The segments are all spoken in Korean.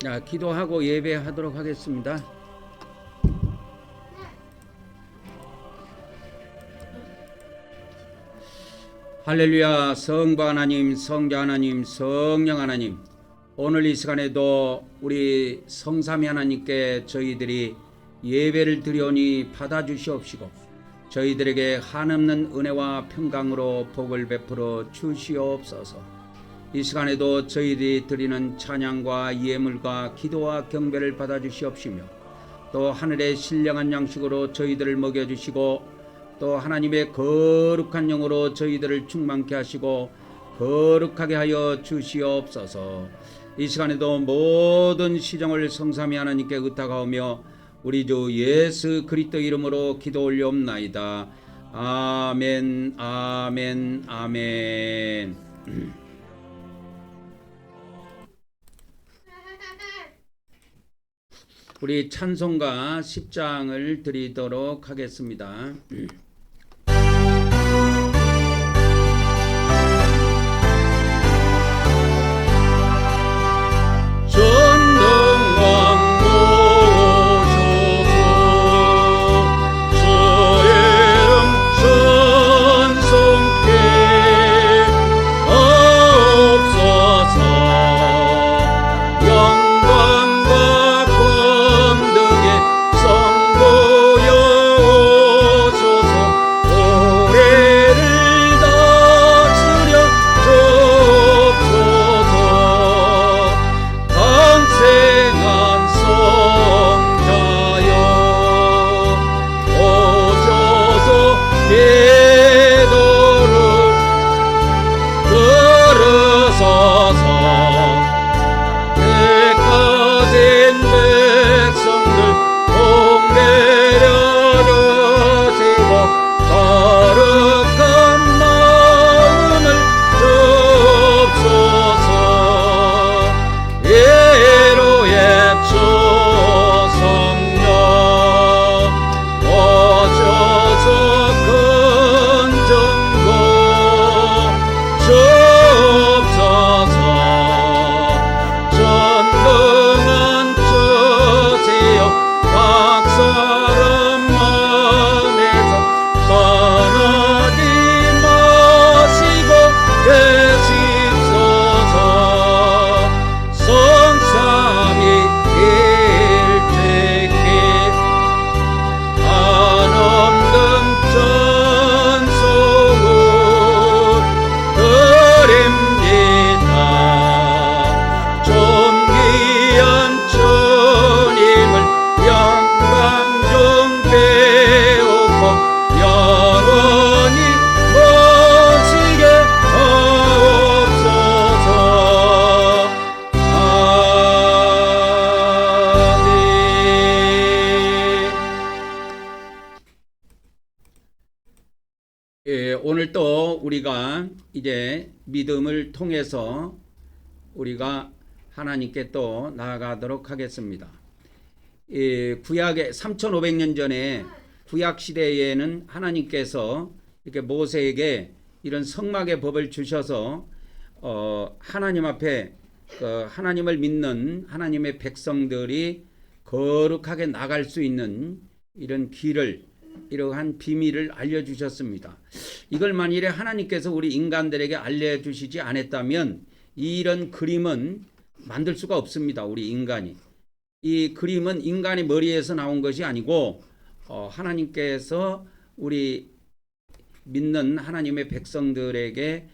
자, 기도하고 예배하도록 하겠습니다. 할렐루야. 성부 하나님, 성자 하나님, 성령 하나님, 오늘 이 시간에도 우리 성삼위 하나님께 저희들이 예배를 드려오니 받아주시옵시고 저희들에게 한없는 은혜와 평강으로 복을 베풀어 주시옵소서. 이 시간에도 저희들이 드리는 찬양과 예물과 기도와 경배를 받아주시옵시며 또 하늘의 신령한 양식으로 저희들을 먹여주시고 또 하나님의 거룩한 영으로 저희들을 충만케 하시고 거룩하게 하여 주시옵소서. 이 시간에도 모든 시정을 성삼위 하나님께 의탁하오며 우리 주 예수 그리스도 이름으로 기도 올려옵나이다. 아멘, 아멘, 아멘. 우리 찬송가 10장을 드리도록 하겠습니다. 오늘 또 우리가 이제 믿음을 통해서 우리가 하나님께 또 나아가도록 하겠습니다. 구약의 3500년 전에 구약 시대에는 하나님께서 이렇게 모세에게 이런 성막의 법을 주셔서 하나님 앞에 하나님을 믿는 하나님의 백성들이 거룩하게 나갈 수 있는 이런 길을, 이러한 비밀을 알려주셨습니다. 이걸 만일에 하나님께서 우리 인간들에게 알려주시지 않았다면 이런 그림은 만들 수가 없습니다. 우리 인간이. 이 그림은 인간의 머리에서 나온 것이 아니고 하나님께서 우리 믿는 하나님의 백성들에게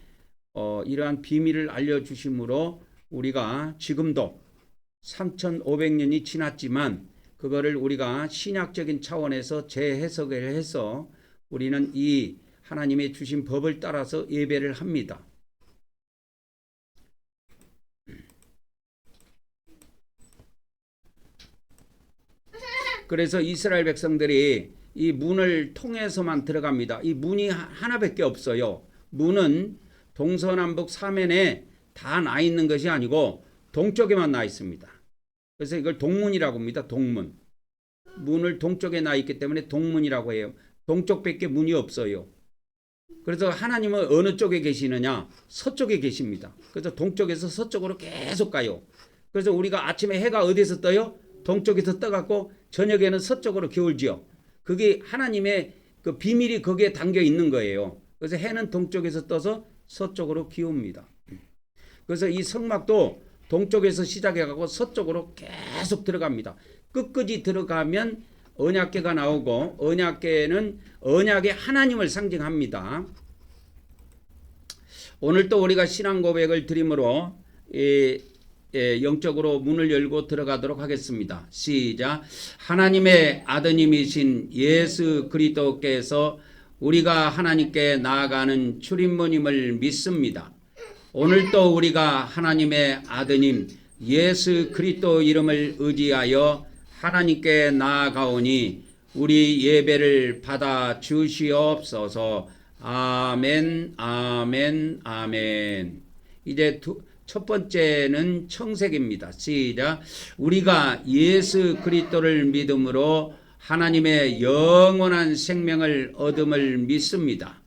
이러한 비밀을 알려주심으로 우리가 지금도 3500년이 지났지만 그거를 우리가 신약적인 차원에서 재해석을 해서 우리는 이 하나님의 주신 법을 따라서 예배를 합니다. 그래서 이스라엘 백성들이 이 문을 통해서만 들어갑니다. 이 문이 하나밖에 없어요. 문은 동서남북 사면에 다 나 있는 것이 아니고 동쪽에만 나 있습니다. 그래서 이걸 동문이라고 합니다. 동문. 문을 동쪽에 나 있기 때문에 동문이라고 해요. 동쪽밖에 문이 없어요. 그래서 하나님은 어느 쪽에 계시느냐? 서쪽에 계십니다. 그래서 동쪽에서 서쪽으로 계속 가요. 그래서 우리가 아침에 해가 어디서 떠요? 동쪽에서 떠갖고 저녁에는 서쪽으로 기울지요. 그게 하나님의 그 비밀이 거기에 담겨 있는 거예요. 그래서 해는 동쪽에서 떠서 서쪽으로 기웁니다. 그래서 이 성막도 동쪽에서 시작해가고 서쪽으로 계속 들어갑니다. 끝까지 들어가면 언약궤가 나오고, 언약궤는 언약의 하나님을 상징합니다. 오늘 또 우리가 신앙 고백을 드림으로 영적으로 문을 열고 들어가도록 하겠습니다. 시작. 하나님의 아드님이신 예수 그리스도께서 우리가 하나님께 나아가는 출입문임을 믿습니다. 오늘도 우리가 하나님의 아드님 예수 그리스도 이름을 의지하여 하나님께 나아가오니 우리 예배를 받아 주시옵소서. 아멘, 아멘, 아멘. 이제 첫 번째는 청색입니다. 시작. 우리가 예수 그리스도를 믿음으로 하나님의 영원한 생명을 얻음을 믿습니다.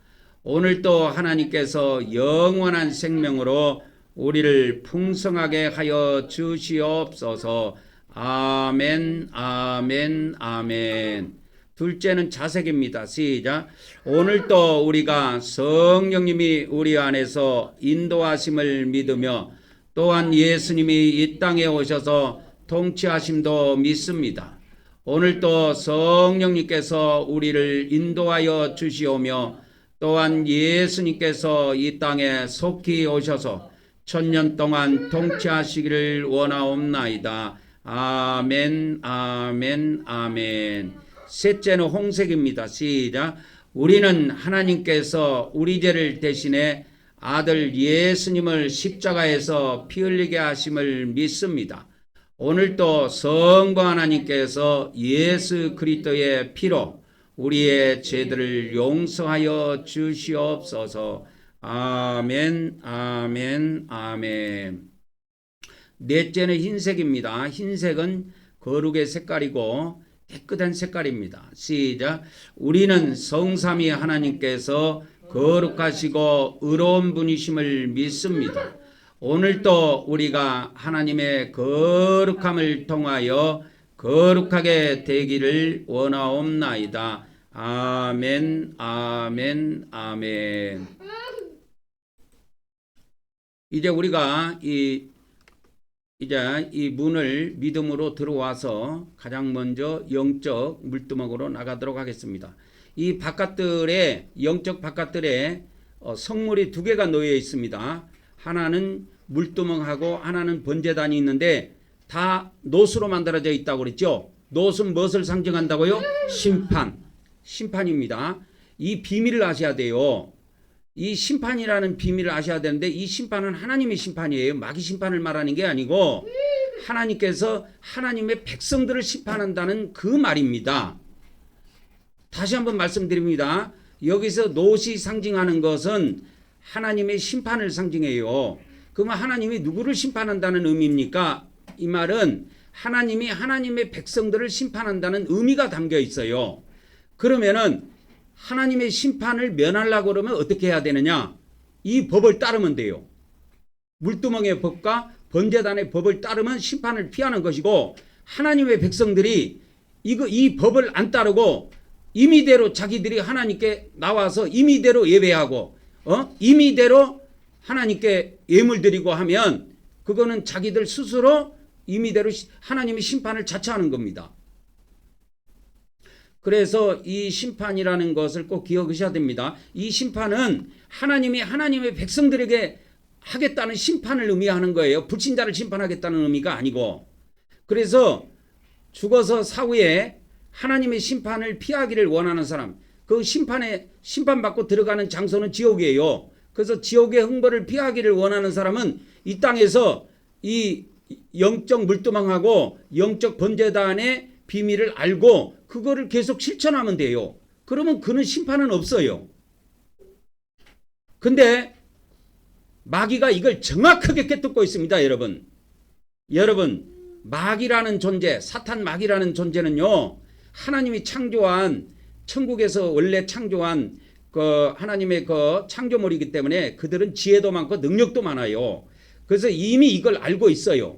오늘도 하나님께서 영원한 생명으로 우리를 풍성하게 하여 주시옵소서. 아멘, 아멘, 아멘. 둘째는 자색입니다. 시작. 오늘도 우리가 성령님이 우리 안에서 인도하심을 믿으며 또한 예수님이 이 땅에 오셔서 통치하심도 믿습니다. 오늘도 성령님께서 우리를 인도하여 주시오며 또한 예수님께서 이 땅에 속히 오셔서 1000년 동안 통치하시기를 원하옵나이다. 아멘, 아멘, 아멘. 셋째는 홍색입니다. 시작. 우리는 하나님께서 우리 죄를 대신해 아들 예수님을 십자가에서 피 흘리게 하심을 믿습니다. 오늘도 성부 하나님께서 예수 그리스도의 피로 우리의 죄들을 용서하여 주시옵소서. 아멘, 아멘, 아멘. 넷째는 흰색입니다. 흰색은 거룩의 색깔이고 깨끗한 색깔입니다. 시작. 우리는 성삼위 하나님께서 거룩하시고 의로운 분이심을 믿습니다. 오늘도 우리가 하나님의 거룩함을 통하여 거룩하게 되기를 원하옵나이다. 아멘, 아멘, 아멘. 이제 우리가 이 문을 믿음으로 들어와서 가장 먼저 영적 물두멍으로 나가도록 하겠습니다. 이 바깥들에, 영적 바깥들에 성물이 두 개가 놓여 있습니다. 하나는 물두멍하고 하나는 번제단이 있는데 다 놋으로 만들어져 있다고 그랬죠. 놋은 무엇을 상징한다고요? 심판입니다. 이 비밀을 아셔야 돼요. 이 심판이라는 비밀을 아셔야 되는데 이 심판은 하나님의 심판이에요. 마귀 심판을 말하는 게 아니고 하나님께서 하나님의 백성들을 심판한다는 그 말입니다. 다시 한번 말씀드립니다. 여기서 놋이 상징하는 것은 하나님의 심판을 상징해요. 그러면 하나님이 누구를 심판한다는 의미입니까? 이 말은 하나님이 하나님의 백성들을 심판한다는 의미가 담겨 있어요. 그러면은 하나님의 심판을 면하려고 그러면 어떻게 해야 되느냐? 이 법을 따르면 돼요. 물두멍의 법과 번제단의 법을 따르면 심판을 피하는 것이고, 하나님의 백성들이 이 법을 안 따르고 임의대로 자기들이 하나님께 나와서 임의대로 예배하고 임의대로 하나님께 예물 드리고 하면 그거는 자기들 스스로 임의대로 하나님의 심판을 자처하는 겁니다. 그래서 이 심판이라는 것을 꼭 기억하셔야 됩니다. 이 심판은 하나님이 하나님의 백성들에게 하겠다는 심판을 의미하는 거예요. 불신자를 심판하겠다는 의미가 아니고. 그래서 죽어서 사후에 하나님의 심판을 피하기를 원하는 사람, 그 심판받고 들어가는 장소는 지옥이에요. 그래서 지옥의 흥벌을 피하기를 원하는 사람은 이 땅에서 이 영적 물두멍하고 영적 번제단의 비밀을 알고 그거를 계속 실천하면 돼요. 그러면 그는 심판은 없어요. 근데 마귀가 이걸 정확하게 깨닫고 있습니다. 여러분 마귀라는 존재, 사탄 마귀라는 존재는요, 하나님이 창조한, 천국에서 원래 창조한 그 하나님의 그 창조물이기 때문에 그들은 지혜도 많고 능력도 많아요. 그래서 이미 이걸 알고 있어요.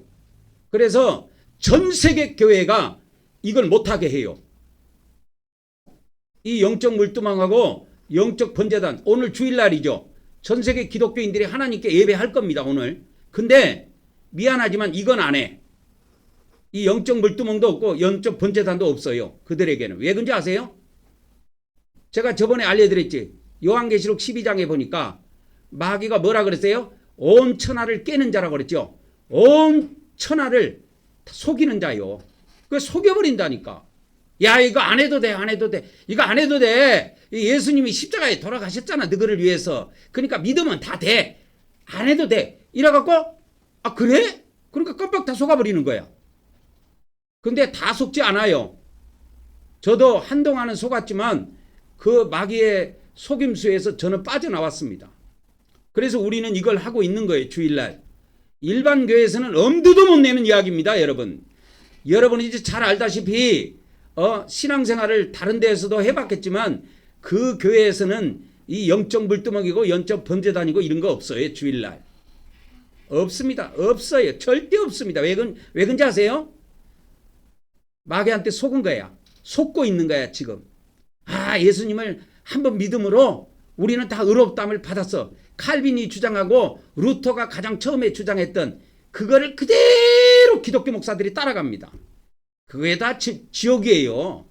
그래서 전 세계 교회가 이걸 못하게 해요. 이 영적 물두멍하고 영적 번제단, 오늘 주일날이죠. 전 세계 기독교인들이 하나님께 예배할 겁니다, 오늘. 근데 미안하지만 이건 안 해. 이 영적 물두멍도 없고 영적 번제단도 없어요. 그들에게는. 왜 그런지 아세요? 제가 저번에 알려드렸지. 요한계시록 12장에 보니까 마귀가 뭐라 그랬어요? 온 천하를 깨는 자라고 그랬죠. 온 천하를 속이는 자요. 그 속여버린다니까. 야, 이거 안 해도 돼, 안 해도 돼. 이거 안 해도 돼. 예수님이 십자가에 돌아가셨잖아, 너희를 위해서. 그러니까 믿으면 다 돼. 안 해도 돼. 이래갖고, 아, 그래? 그러니까 깜빡 다 속아버리는 거야. 근데 다 속지 않아요. 저도 한동안은 속았지만 그 마귀의 속임수에서 저는 빠져나왔습니다. 그래서 우리는 이걸 하고 있는 거예요, 주일날. 일반 교회에서는 엄두도 못 내는 이야기입니다, 여러분. 여러분이 이제 잘 알다시피 신앙생활을 다른 데에서도 해봤겠지만 그 교회에서는 이 영적 물두멍이고 영적 번제단이고 이런 거 없어요, 주일날. 없습니다. 없어요. 절대 없습니다. 왜 그런지 아세요? 마귀한테 속은 거야. 속고 있는 거야, 지금. 아, 예수님을 한번 믿음으로 우리는 다 의롭다함을 받았어. 칼빈이 주장하고 루터가 가장 처음에 주장했던 그거를 그대로 기독교 목사들이 따라갑니다. 그게 다 지옥이에요.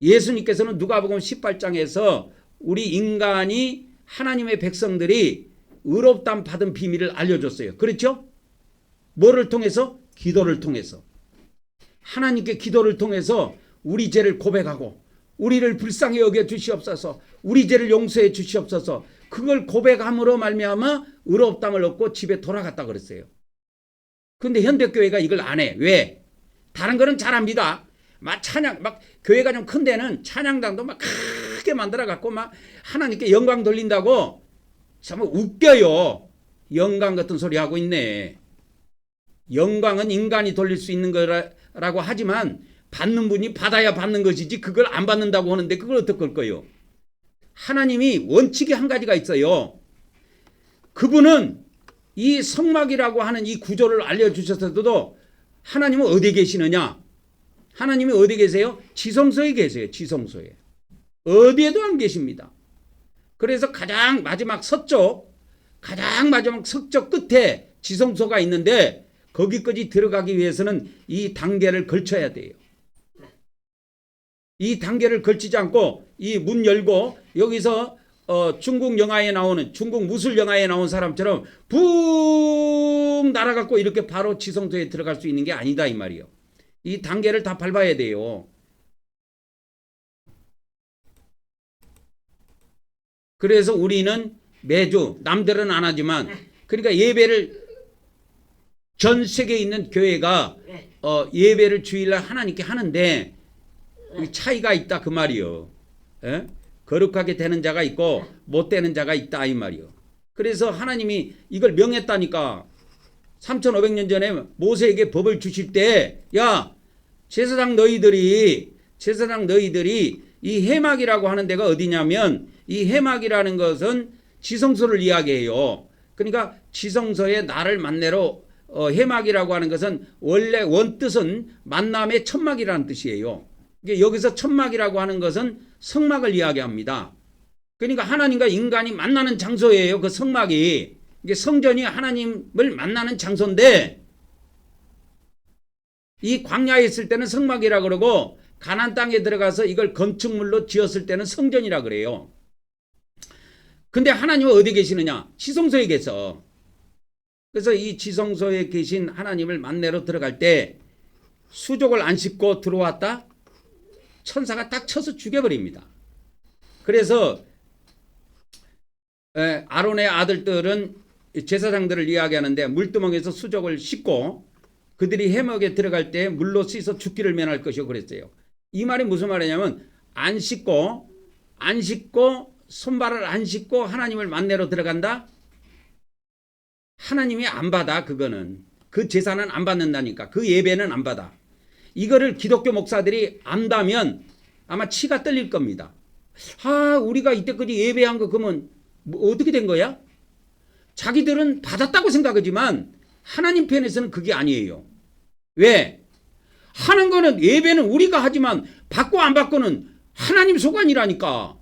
예수님께서는 누가복음 18장에서 우리 인간이 하나님의 백성들이 의롭다함 받은 비밀을 알려줬어요. 그렇죠? 뭐를 통해서? 기도를 통해서. 하나님께 기도를 통해서 우리 죄를 고백하고 우리를 불쌍히 여겨 주시옵소서, 우리 죄를 용서해 주시옵소서, 그걸 고백함으로 말미암아 의롭다함을 얻고 집에 돌아갔다 그랬어요. 근데 현대교회가 이걸 안 해. 왜? 다른 거는 잘합니다. 막 찬양, 막 교회가 좀 큰 데는 찬양단도 막 크게 만들어 갖고 막 하나님께 영광 돌린다고 참 웃겨요. 영광 같은 소리 하고 있네. 영광은 인간이 돌릴 수 있는 거라고 하지만 받는 분이 받아야 받는 것이지 그걸 안 받는다고 하는데 그걸 어떻게 할 거예요? 하나님이 원칙이 한 가지가 있어요. 그분은 이 성막이라고 하는 이 구조를 알려주셨어도 하나님은 어디에 계시느냐? 하나님이 어디 계세요? 지성소에 계세요. 지성소에. 어디에도 안 계십니다. 그래서 가장 마지막 서쪽 끝에 지성소가 있는데 거기까지 들어가기 위해서는 이 단계를 걸쳐야 돼요. 이 단계를 걸치지 않고 이 문 열고 여기서 중국 영화에 나오는, 중국 무술 영화에 나온 사람처럼 붕 날아갖고 이렇게 바로 지성소에 들어갈 수 있는 게 아니다 이 말이에요. 이 단계를 다 밟아야 돼요. 그래서 우리는 매주, 남들은 안 하지만, 그러니까 예배를 전 세계에 있는 교회가 예배를 주일날 하나님께 하는데 차이가 있다 그 말이요. 에? 거룩하게 되는 자가 있고 못 되는 자가 있다 이 말이요. 그래서 하나님이 이걸 명했다니까. 3500년 전에 모세에게 법을 주실 때, 야, 제사장 너희들이 이 회막이라고 하는 데가 어디냐면, 이 회막이라는 것은 지성소를 이야기해요. 그러니까 지성소에 나를 만나러, 회막이라고 하는 것은 원래 원뜻은 만남의 천막이라는 뜻이에요. 여기서 천막이라고 하는 것은 성막을 이야기합니다. 그러니까 하나님과 인간이 만나는 장소예요. 그 성막이. 이게 성전이 하나님을 만나는 장소인데, 이 광야에 있을 때는 성막이라 그러고 가나안 땅에 들어가서 이걸 건축물로 지었을 때는 성전이라 그래요. 근데 하나님은 어디 계시느냐? 지성소에 계셔. 그래서 이 지성소에 계신 하나님을 만나러 들어갈 때 수족을 안 씻고 들어왔다? 천사가 딱 쳐서 죽여버립니다. 그래서 아론의 아들들은 제사장들을 이야기하는데 물두멍에서 수족을 씻고 그들이 회막에 들어갈 때 물로 씻어 죽기를 면할 것이요 그랬어요. 이 말이 무슨 말이냐면 안 씻고 손발을 안 씻고 하나님을 만나러 들어간다? 하나님이 안 받아. 그거는 그 제사는 안 받는다니까. 그 예배는 안 받아. 이거를 기독교 목사들이 안다면 아마 치가 떨릴 겁니다. 아, 우리가 이때까지 예배한 거 그러면 뭐 어떻게 된 거야? 자기들은 받았다고 생각하지만 하나님 편에서는 그게 아니에요. 왜? 하는 거는 예배는 우리가 하지만 받고 안 받고는 하나님 소관이라니까.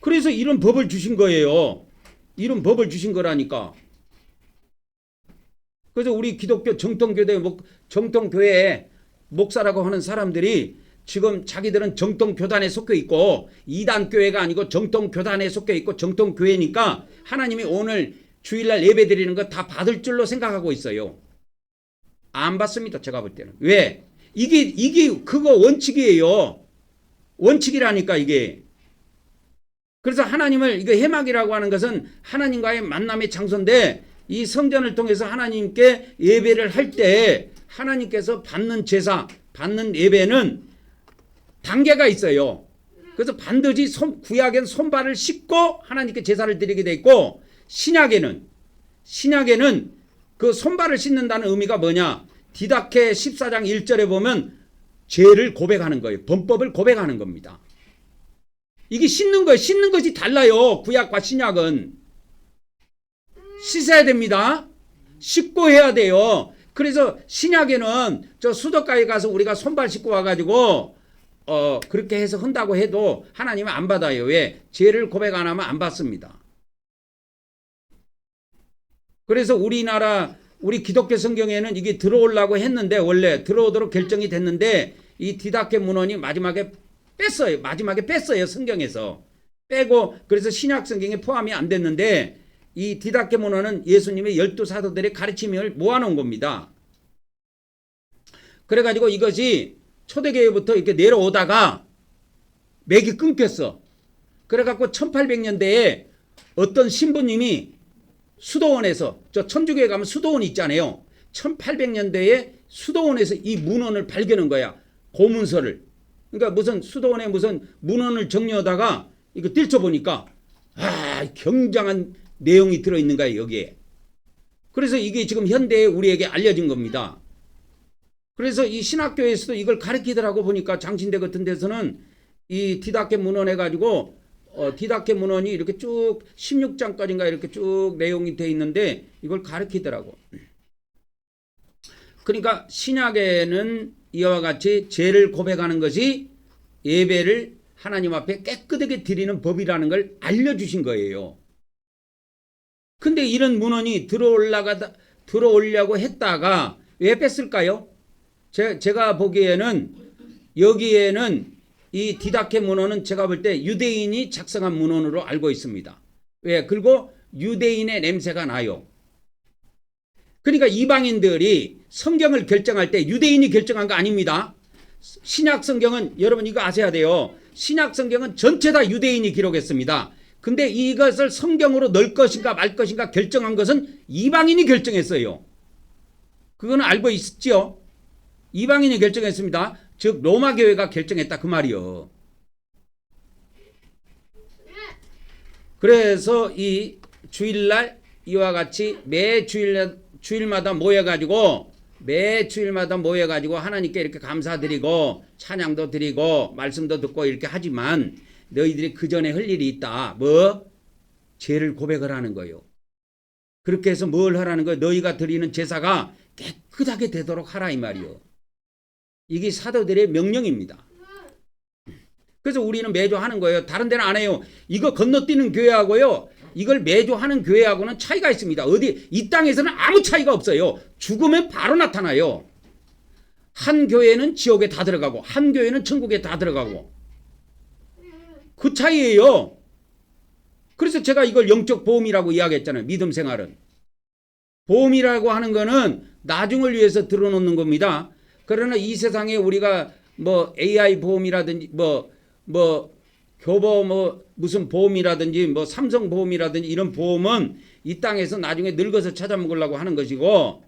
그래서 이런 법을 주신 거예요. 이런 법을 주신 거라니까. 그래서 우리 기독교 정통교회 목사라고 하는 사람들이 지금 자기들은 정통교단에 속해 있고 이단교회가 아니고 정통교단에 속해 있고 정통교회니까 하나님이 오늘 주일날 예배 드리는 거 다 받을 줄로 생각하고 있어요. 안 받습니다. 제가 볼 때는. 왜? 이게 그거 원칙이에요. 원칙이라니까 이게. 그래서 하나님을 이거 해막이라고 하는 것은 하나님과의 만남의 장소인데 이 성전을 통해서 하나님께 예배를 할 때 하나님께서 받는 제사, 받는 예배는 단계가 있어요. 그래서 반드시 구약에는 손발을 씻고 하나님께 제사를 드리게 돼 있고 신약에는 그 손발을 씻는다는 의미가 뭐냐? 디다케 14장 1절에 보면 죄를 고백하는 거예요. 범법을 고백하는 겁니다. 이게 씻는 거예요. 씻는 것이 달라요. 구약과 신약은. 씻어야 됩니다. 씻고 해야 돼요. 그래서 신약에는 저 수도가에 가서 우리가 손발 씻고 와가지고 그렇게 해서 한다고 해도 하나님은 안 받아요. 왜? 죄를 고백 안 하면 안 받습니다. 그래서 우리 기독교 성경에는 이게 들어오려고 했는데 원래 들어오도록 결정이 됐는데 이 디다케 문헌이 마지막에 뺐어요. 성경에서. 빼고 그래서 신약 성경에 포함이 안 됐는데 이 디다케 문헌은 예수님의 12사도들의 가르침을 모아놓은 겁니다. 그래가지고 이것이 초대교회부터 이렇게 내려오다가 맥이 끊겼어. 그래갖고 1800년대에 어떤 신부님이 수도원에서 저 천주교에 가면 수도원 있잖아요. 1800년대에 수도원에서 이 문헌을 발견한 거야. 고문서를. 그러니까 무슨 수도원에 무슨 문헌을 정리하다가 이거 들춰보니까 굉장한 내용이 들어있는 거야 여기에. 그래서 이게 지금 현대에 우리에게 알려진 겁니다. 그래서 이 신학교에서도 이걸 가르치더라고. 보니까 장신대 같은 데서는 이 디다케 문헌 해가지고 디다케 문헌이 이렇게 쭉 16장까지인가 이렇게 쭉 내용이 돼 있는데 이걸 가르치더라고. 그러니까 신약에는 이와 같이 죄를 고백하는 것이 예배를 하나님 앞에 깨끗하게 드리는 법이라는 걸 알려주신 거예요. 근데 이런 문헌이 들어오려고 했다가 왜 뺐을까요? 제가 보기에는 여기에는 이 디다케 문헌은 제가 볼 때 유대인이 작성한 문헌으로 알고 있습니다. 왜? 그리고 유대인의 냄새가 나요. 그러니까 이방인들이 성경을 결정할 때 유대인이 결정한 거 아닙니다. 신약 성경은 여러분 이거 아셔야 돼요. 신약 성경은 전체 다 유대인이 기록했습니다. 근데 이것을 성경으로 넣을 것인가 말 것인가 결정한 것은 이방인이 결정했어요. 그거는 알고 있죠? 이방인이 결정했습니다. 즉 로마 교회가 결정했다 그 말이요. 그래서 이 주일날 이와 같이 매 주일마다 모여가지고 하나님께 이렇게 감사드리고 찬양도 드리고 말씀도 듣고 이렇게 하지만 너희들이 그 전에 할 일이 있다. 뭐? 죄를 고백을 하는 거예요. 그렇게 해서 뭘 하라는 거예요? 너희가 드리는 제사가 깨끗하게 되도록 하라 이 말이요. 이게 사도들의 명령입니다. 그래서 우리는 매주 하는 거예요. 다른 데는 안 해요. 이거 건너뛰는 교회하고요. 이걸 매주 하는 교회하고는 차이가 있습니다. 어디 이 땅에서는 아무 차이가 없어요. 죽으면 바로 나타나요. 한 교회는 지옥에 다 들어가고 한 교회는 천국에 다 들어가고 그 차이예요. 그래서 제가 이걸 영적 보험이라고 이야기했잖아요. 믿음 생활은. 보험이라고 하는 거는 나중을 위해서 들어놓는 겁니다. 그러나 이 세상에 우리가 뭐 AI 보험이라든지 교보 무슨 보험이라든지 삼성 보험이라든지 이런 보험은 이 땅에서 나중에 늙어서 찾아먹으려고 하는 것이고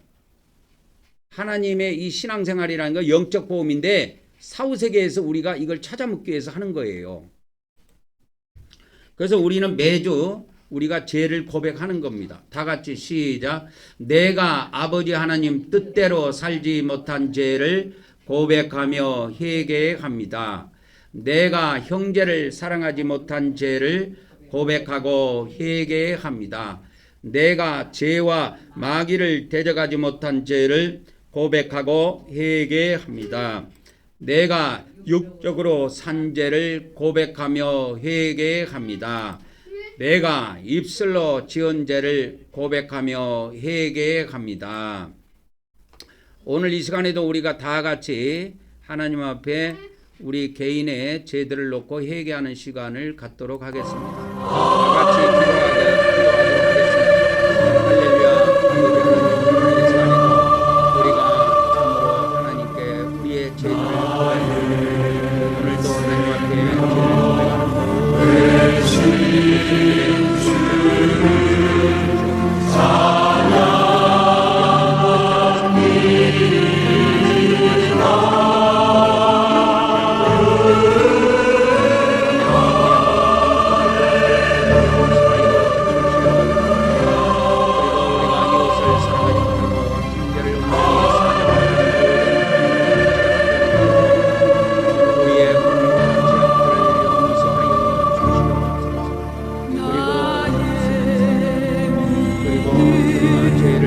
하나님의 이 신앙생활이라는 건 영적 보험인데 사후세계에서 우리가 이걸 찾아먹기 위해서 하는 거예요. 그래서 우리는 매주 우리가 죄를 고백하는 겁니다. 다 같이 시작. 내가 아버지 하나님 뜻대로 살지 못한 죄를 고백하며 회개합니다. 내가 형제를 사랑하지 못한 죄를 고백하고 회개합니다. 내가 죄와 마귀를 데려가지 못한 죄를 고백하고 회개합니다. 내가 육적으로 산 죄를 고백하며 회개합니다. 내가 입술로 지은 죄를 고백하며 회개합니다. 오늘 이 시간에도 우리가 다 같이 하나님 앞에 우리 개인의 죄들을 놓고 회개하는 시간을 갖도록 하겠습니다. 다 같이 기도하도록 하겠습니다. 할렐루야. 오늘 이 시간에도 우리가 참으로 하나님께 우리의 죄들을 고백하고 오늘도 하나님 앞에 죄를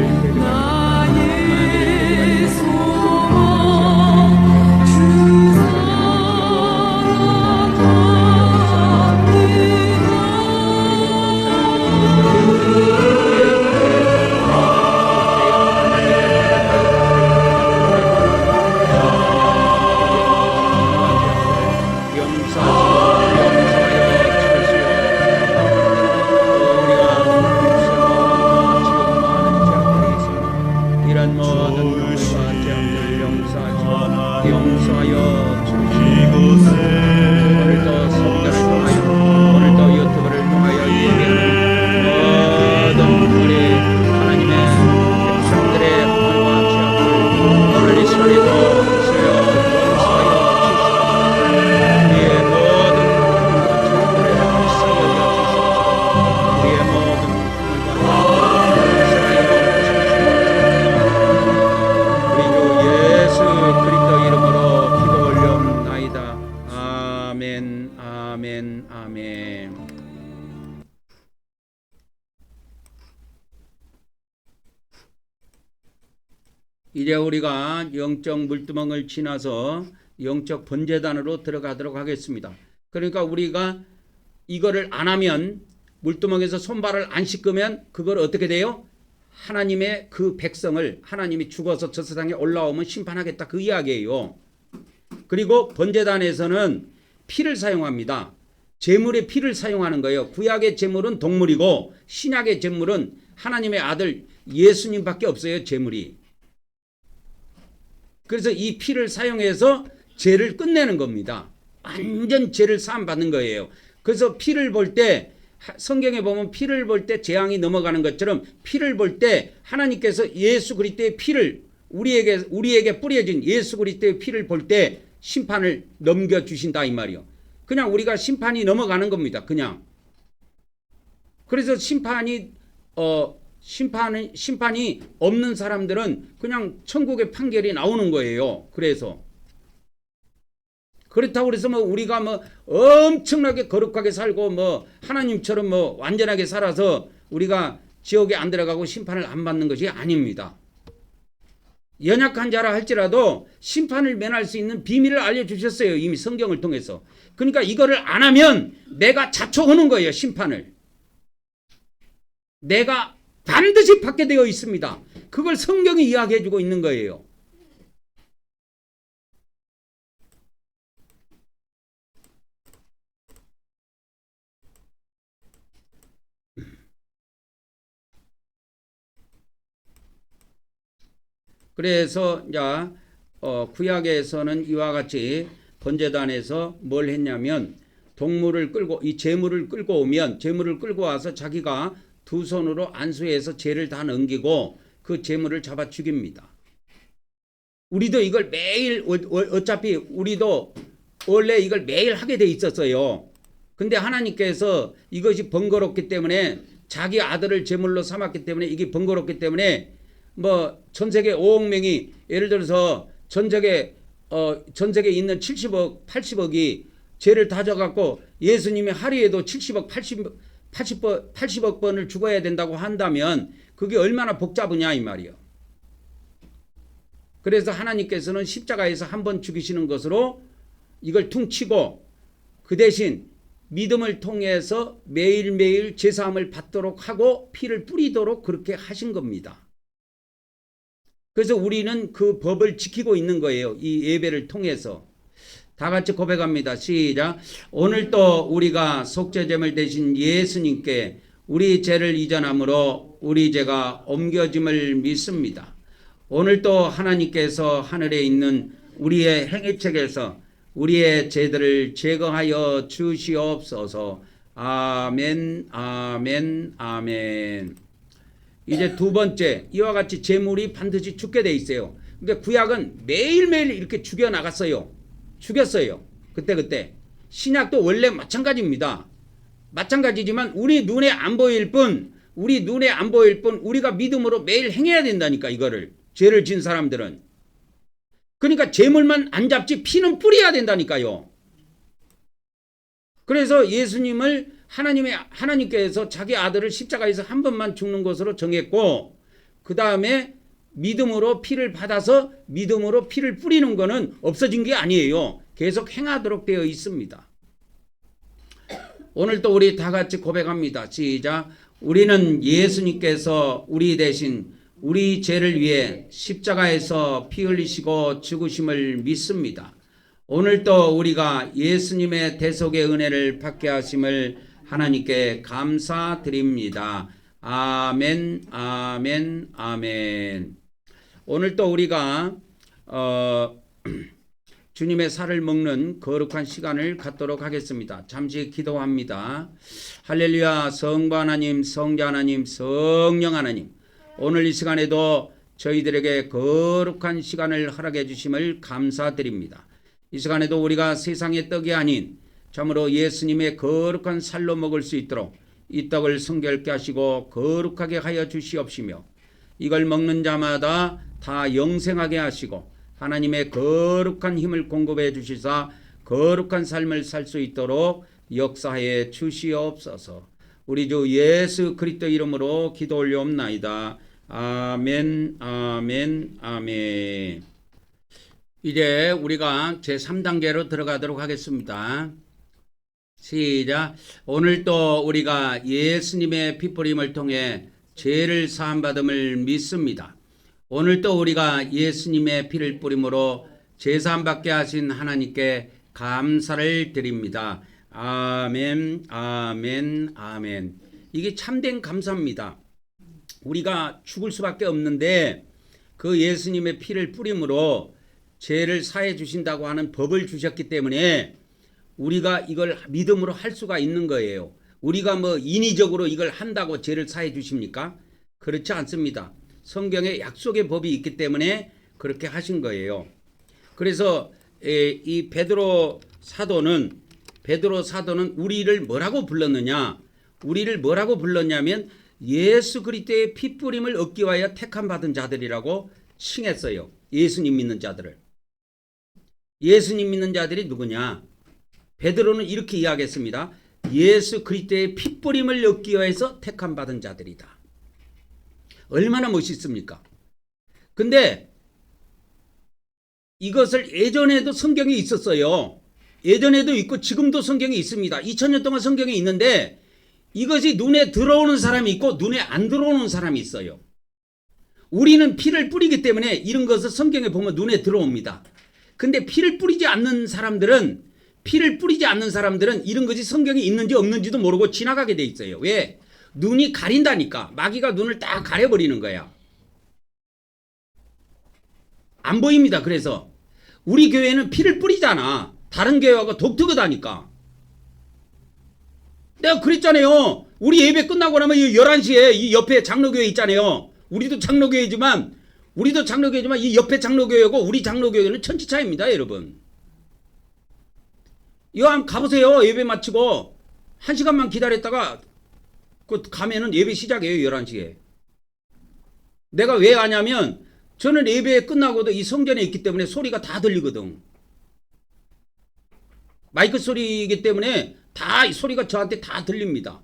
용서하여 주시옵소서. 오늘도 성전을 통하여 오늘도 유튜브를 통하여 예배하는 모든 우리 하나님의 백성들의 허물과 죄악을 오늘 이 시간에도 주여 용서하여 주시옵소서. 우리의 모든 허물과 죄악을 용서하여 주시옵소서. 우리의 모든 허물과 우리 주 예수 그리스도 이름으로 기도 올려옵나이다. 아멘, 아멘, 아멘. 이제 우리가 영적 물두멍을 지나서 영적 번제단으로 들어가도록 하겠습니다. 그러니까 우리가 이거를 안 하면, 물두멍에서 손발을 안 씻으면 그걸 어떻게 돼요? 하나님의 그 백성을 하나님이 죽어서 저 세상에 올라오면 심판하겠다, 그 이야기예요. 그리고 번제단에서는 피를 사용합니다. 제물의 피를 사용하는 거예요. 구약의 제물은 동물이고 신약의 제물은 하나님의 아들 예수님밖에 없어요, 제물이. 그래서 이 피를 사용해서 죄를 끝내는 겁니다. 완전 죄를 사함받는 거예요. 그래서 피를 볼 때, 성경에 보면 피를 볼 때 재앙이 넘어가는 것처럼 피를 볼 때 하나님께서 예수 그리스도의 피를 우리에게 뿌려진 예수 그리스도의 피를 볼 때 심판을 넘겨주신다 이 말이요. 그냥 우리가 심판이 넘어가는 겁니다. 그냥. 그래서 심판이 없는 사람들은 그냥 천국의 판결이 나오는 거예요. 그래서 그렇다고 해서 우리가 엄청나게 거룩하게 살고 하나님처럼 완전하게 살아서 우리가 지옥에 안 들어가고 심판을 안 받는 것이 아닙니다. 연약한 자라 할지라도 심판을 면할 수 있는 비밀을 알려주셨어요. 이미 성경을 통해서. 그러니까 이거를 안 하면 내가 자초하는 거예요. 심판을. 내가 반드시 받게 되어 있습니다. 그걸 성경이 이야기해주고 있는 거예요. 그래서 구약에서는 이와 같이 번제단에서 뭘 했냐면 동물을 끌고 이 제물을 끌고 오면 제물을 끌고 와서 자기가 두 손으로 안수해서 죄를 다 넘기고 그 제물을 잡아 죽입니다. 우리도 이걸 매일 어차피 우리도 원래 이걸 매일 하게 돼 있었어요. 근데 하나님께서 이것이 번거롭기 때문에 자기 아들을 제물로 삼았기 때문에 이게 번거롭기 때문에 전 세계 5억 명이 예를 들어서 전 세계에 있는 70억, 80억이 죄를 다 져갖고 예수님이 하루에도 70억, 80억 번을 죽어야 된다고 한다면 그게 얼마나 복잡하냐 이 말이요. 그래서 하나님께서는 십자가에서 한 번 죽이시는 것으로 이걸 퉁치고 그 대신 믿음을 통해서 매일매일 제사함을 받도록 하고 피를 뿌리도록 그렇게 하신 겁니다. 그래서 우리는 그 법을 지키고 있는 거예요. 이 예배를 통해서. 다 같이 고백합니다. 시작. 오늘 또 우리가 속죄제물 대신 예수님께 우리 죄를 이전함으로 우리 죄가 옮겨짐을 믿습니다. 오늘 또 하나님께서 하늘에 있는 우리의 행위책에서 우리의 죄들을 제거하여 주시옵소서. 아멘, 아멘, 아멘. 이제 두 번째, 이와 같이 제물이 반드시 죽게 돼 있어요. 그러니까 구약은 매일매일 이렇게 죽여 나갔어요. 죽였어요. 그때. 신약도 원래 마찬가지입니다. 마찬가지지만 우리 눈에 안 보일 뿐, 우리가 믿음으로 매일 행해야 된다니까, 이거를. 죄를 진 사람들은. 그러니까 제물만 안 잡지 피는 뿌려야 된다니까요. 그래서 예수님을 하나님께서 자기 아들을 십자가에서 한 번만 죽는 것으로 정했고, 그 다음에 믿음으로 피를 받아서 믿음으로 피를 뿌리는 것은 없어진 게 아니에요. 계속 행하도록 되어 있습니다. 오늘 또 우리 다 같이 고백합니다. 시작. 우리는 예수님께서 우리 대신 우리 죄를 위해 십자가에서 피 흘리시고 죽으심을 믿습니다. 오늘 또 우리가 예수님의 대속의 은혜를 받게 하심을 하나님께 감사드립니다. 아멘, 아멘, 아멘. 오늘 또 우리가 주님의 살을 먹는 거룩한 시간을 갖도록 하겠습니다. 잠시 기도합니다. 할렐루야. 성부 하나님, 성자 하나님, 성령 하나님, 오늘 이 시간에도 저희들에게 거룩한 시간을 허락해 주심을 감사드립니다. 이 시간에도 우리가 세상의 떡이 아닌 참으로 예수님의 거룩한 살로 먹을 수 있도록 이 떡을 성결케 하시고 거룩하게 하여 주시옵시며, 이걸 먹는 자마다 다 영생하게 하시고 하나님의 거룩한 힘을 공급해 주시사 거룩한 삶을 살 수 있도록 역사해 주시옵소서. 우리 주 예수 그리스도 이름으로 기도 올려옵나이다. 아멘, 아멘, 아멘. 이제 우리가 제3단계로 들어가도록 하겠습니다. 시작. 오늘 또 우리가 예수님의 피뿌림을 통해 죄를 사함받음을 믿습니다. 오늘 또 우리가 예수님의 피를 뿌림으로 제사함받게 하신 하나님께 감사를 드립니다. 아멘, 아멘, 아멘. 이게 참된 감사입니다. 우리가 죽을 수밖에 없는데 그 예수님의 피를 뿌림으로 죄를 사해 주신다고 하는 법을 주셨기 때문에 우리가 이걸 믿음으로 할 수가 있는 거예요. 우리가 뭐 인위적으로 이걸 한다고 죄를 사해 주십니까? 그렇지 않습니다. 성경에 약속의 법이 있기 때문에 그렇게 하신 거예요. 그래서 이 베드로 사도는 우리를 뭐라고 불렀느냐? 우리를 뭐라고 불렀냐면 예수 그리스도의 피 뿌림을 얻기 위하여 택함 받은 자들이라고 칭했어요. 예수님 믿는 자들을. 예수님 믿는 자들이 누구냐? 베드로는 이렇게 이야기했습니다. 예수 그리스도의 피 뿌림을 얻기 위해서 택함 받은 자들이다. 얼마나 멋있습니까? 근데 이것을 예전에도 성경에 있었어요. 예전에도 있고 지금도 성경에 있습니다. 2000년 동안 성경에 있는데 이것이 눈에 들어오는 사람이 있고 눈에 안 들어오는 사람이 있어요. 우리는 피를 뿌리기 때문에 이런 것을 성경에 보면 눈에 들어옵니다. 근데 피를 뿌리지 않는 사람들은 이런 것이 성경에 있는지 없는지도 모르고 지나가게 돼 있어요. 왜? 눈이 가린다니까. 마귀가 눈을 딱 가려버리는 거야. 안 보입니다. 그래서 우리 교회는 피를 뿌리잖아. 다른 교회하고 독특하다니까. 내가 그랬잖아요. 우리 예배 끝나고 나면 11시에 이 옆에 장로교회 있잖아요. 우리도 장로교회지만 이 옆에 장로교회고 우리 장로교회는 천지 차이입니다, 여러분. 이거 한번 가보세요. 예배 마치고 1시간만 기다렸다가 가면은 예배 시작이에요. 11시에. 내가 왜 가냐면 저는 예배 끝나고도 이 성전에 있기 때문에 소리가 다 들리거든. 마이크 소리이기 때문에 다 이 소리가 저한테 다 들립니다.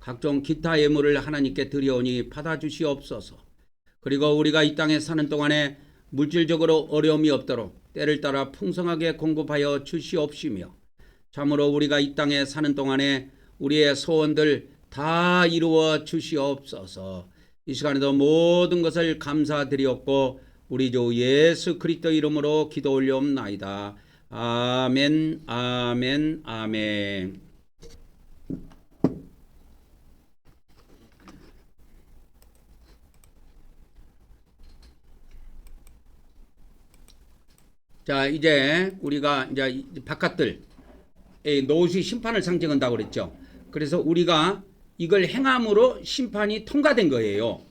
각종 기타 예물을 하나님께 드려오니 받아주시옵소서. 그리고 우리가 이 땅에 사는 동안에 물질적으로 어려움이 없도록 때를 따라 풍성하게 공급하여 주시옵시며, 참으로 우리가 이 땅에 사는 동안에 우리의 소원들 다 이루어 주시옵소서. 이 시간에도 모든 것을 감사드리옵고 우리 주 예수 그리스도 이름으로 기도 올려옵나이다. 아멘, 아멘, 아멘. 자, 이제 우리가 이제 바깥들 노릇이 심판을 상징한다고 그랬죠. 그래서 우리가 이걸 행함으로 심판이 통과된 거예요.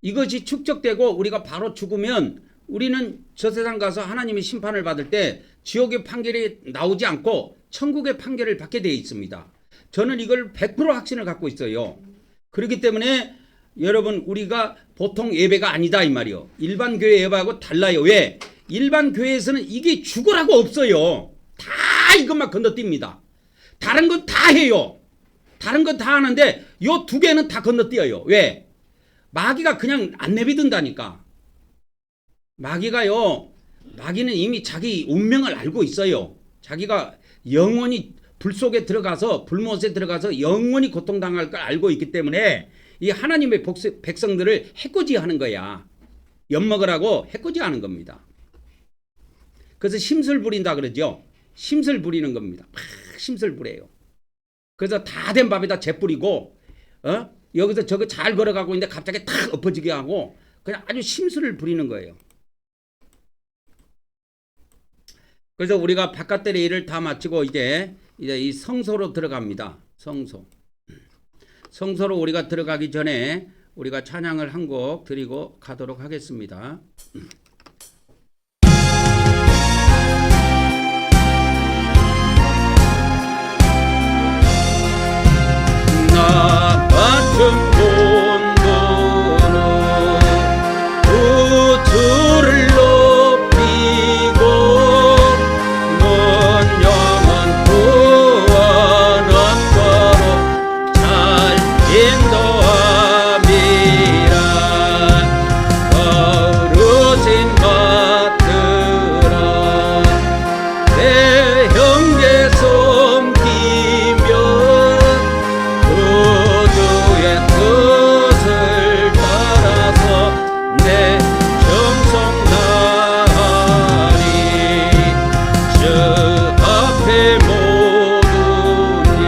이것이 축적되고 우리가 바로 죽으면 우리는 저 세상 가서 하나님의 심판을 받을 때 지옥의 판결이 나오지 않고 천국의 판결을 받게 되어 있습니다. 저는 이걸 100% 확신을 갖고 있어요. 그렇기 때문에 여러분, 우리가 보통 예배가 아니다 이 말이요. 일반 교회 예배하고 달라요. 왜? 일반 교회에서는 이게 죽으라고 없어요. 다 이것만 건너뜁니다. 다른 건 다 해요. 다른 건 다 하는데 요 두 개는 다 건너뛰어요. 왜? 마귀가 그냥 안 내비둔다니까. 마귀는 이미 자기 운명을 알고 있어요. 자기가 영원히 불 속에 들어가서, 불못에 들어가서 영원히 고통당할 걸 알고 있기 때문에 이 하나님의 백성들을 해코지하는 거야. 엿먹으라고 해코지하는 겁니다. 그래서 심술 부린다 그러죠. 심술 부리는 겁니다. 막 심술 부려요. 그래서 다 된 밥에다 재 뿌리고, 여기서 저거 잘 걸어가고 있는데 갑자기 탁 엎어지게 하고, 그냥 아주 심술을 부리는 거예요. 그래서 우리가 바깥들의 일을 다 마치고 이제 이 성소로 들어갑니다. 성소로 우리가 들어가기 전에 우리가 찬양을 한 곡 드리고 가도록 하겠습니다. 나 같은 본분은 우주를 높이고 먼 영원 구원함과로 잘 인도함이라. 거룩신 받들어 내 형제 섬기며 그주의 뜻을 따라서 내 정성 다하리. 주 앞에 모든 일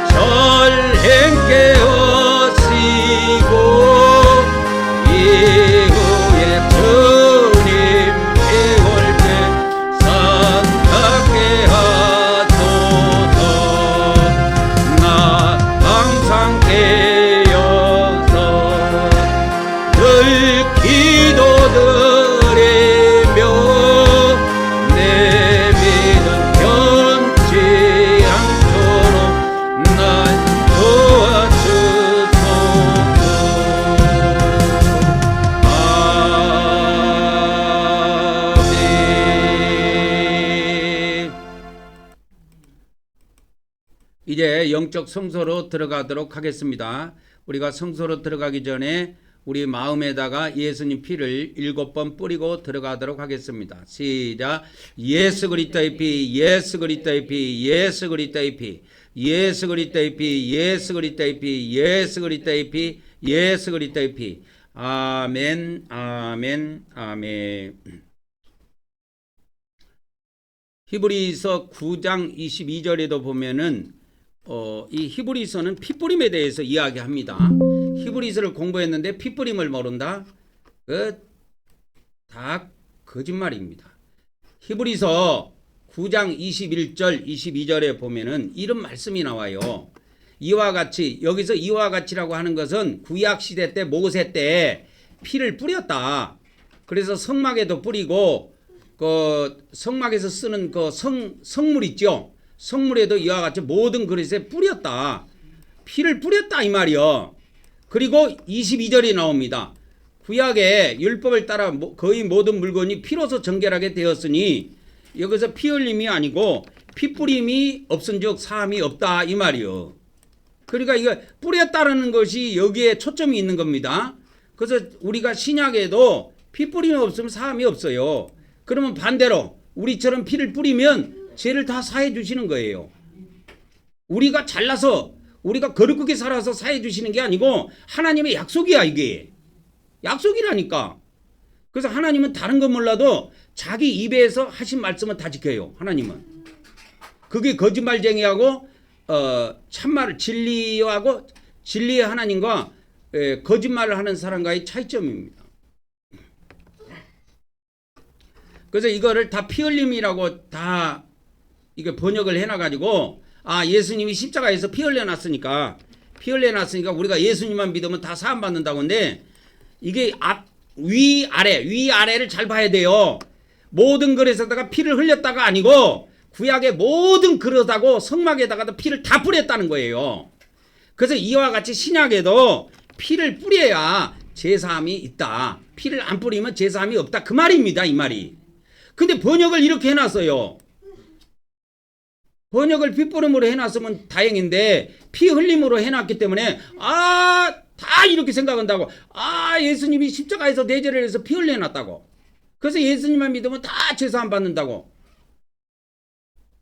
잘 행케 하시고 이후에 주님 배울 때 산답게 하소서. 나 항상 깨어서 늘 기도드리며 내 믿음 변치 않도록 날 도와주소서. 아멘. 이제 영적 성소로 들어가도록 하겠습니다. 우리가 성소로 들어가기 전에 우리 마음에다가 예수님 피를 7번 뿌리고 들어가도록 하겠습니다. 시작. 예수 그리스도의 피, 예수 그리스도의 피, 예수 그리스도의 피, 예수 그리스도의 피, 예수 그리스도의 피, 예수 그리스도의 피, 예수 그리스도의 피. 아멘, 아멘, 아멘. 히브리서 9장 22절에도 보면은 이 히브리서는 피뿌림에 대해서 이야기합니다. 히브리서를 공부했는데 피뿌림을 모른다? 다 거짓말입니다. 히브리서 9장 21절 22절에 보면은 이런 말씀이 나와요. 이와 같이, 여기서 이와 같이라고 하는 것은 구약 시대 때 모세 때 피를 뿌렸다. 그래서 성막에도 뿌리고 그 성막에서 쓰는 그 성물 있죠. 성물에도 이와 같이 모든 그릇에 뿌렸다. 피를 뿌렸다 이 말이요. 그리고 22절이 나옵니다. 구약의 율법을 따라 거의 모든 물건이 피로서 정결하게 되었으니 여기서 피 흘림이 아니고 피 뿌림이 없은즉 사함이 없다 이 말이요. 그러니까 이거 뿌렸다는 것이 여기에 초점이 있는 겁니다. 그래서 우리가 신약에도 피 뿌림이 없으면 사함이 없어요. 그러면 반대로 우리처럼 피를 뿌리면 죄를 다 사해 주시는 거예요. 우리가 잘나서 우리가 거룩하게 살아서 사해 주시는 게 아니고 하나님의 약속이야. 이게 약속이라니까. 그래서 하나님은 다른 건 몰라도 자기 입에서 하신 말씀은 다 지켜요. 하나님은. 그게 거짓말쟁이하고 참말 진리하고 진리의 하나님과 거짓말을 하는 사람과의 차이점입니다. 그래서 이거를 다 피 흘림이라고 다 이게 번역을 해놔가지고 예수님이 십자가에서 피 흘려놨으니까 우리가 예수님만 믿으면 다 사함 받는다고 하는데 이게 위아래를 잘 봐야 돼요. 모든 그릇에다가 피를 흘렸다가 아니고 구약의 모든 그릇하고 성막에다가도 피를 다 뿌렸다는 거예요. 그래서 이와 같이 신약에도 피를 뿌려야 제사함이 있다. 피를 안 뿌리면 제사함이 없다. 그 말입니다. 이 말이. 근데 번역을 이렇게 해놨어요. 번역을 피뿌림으로 해놨으면 다행인데 피 흘림으로 해놨기 때문에 다 이렇게 생각한다고. 예수님이 십자가에서 내죄를 해서 피 흘려놨다고. 그래서 예수님만 믿으면 다 제사 안 받는다고.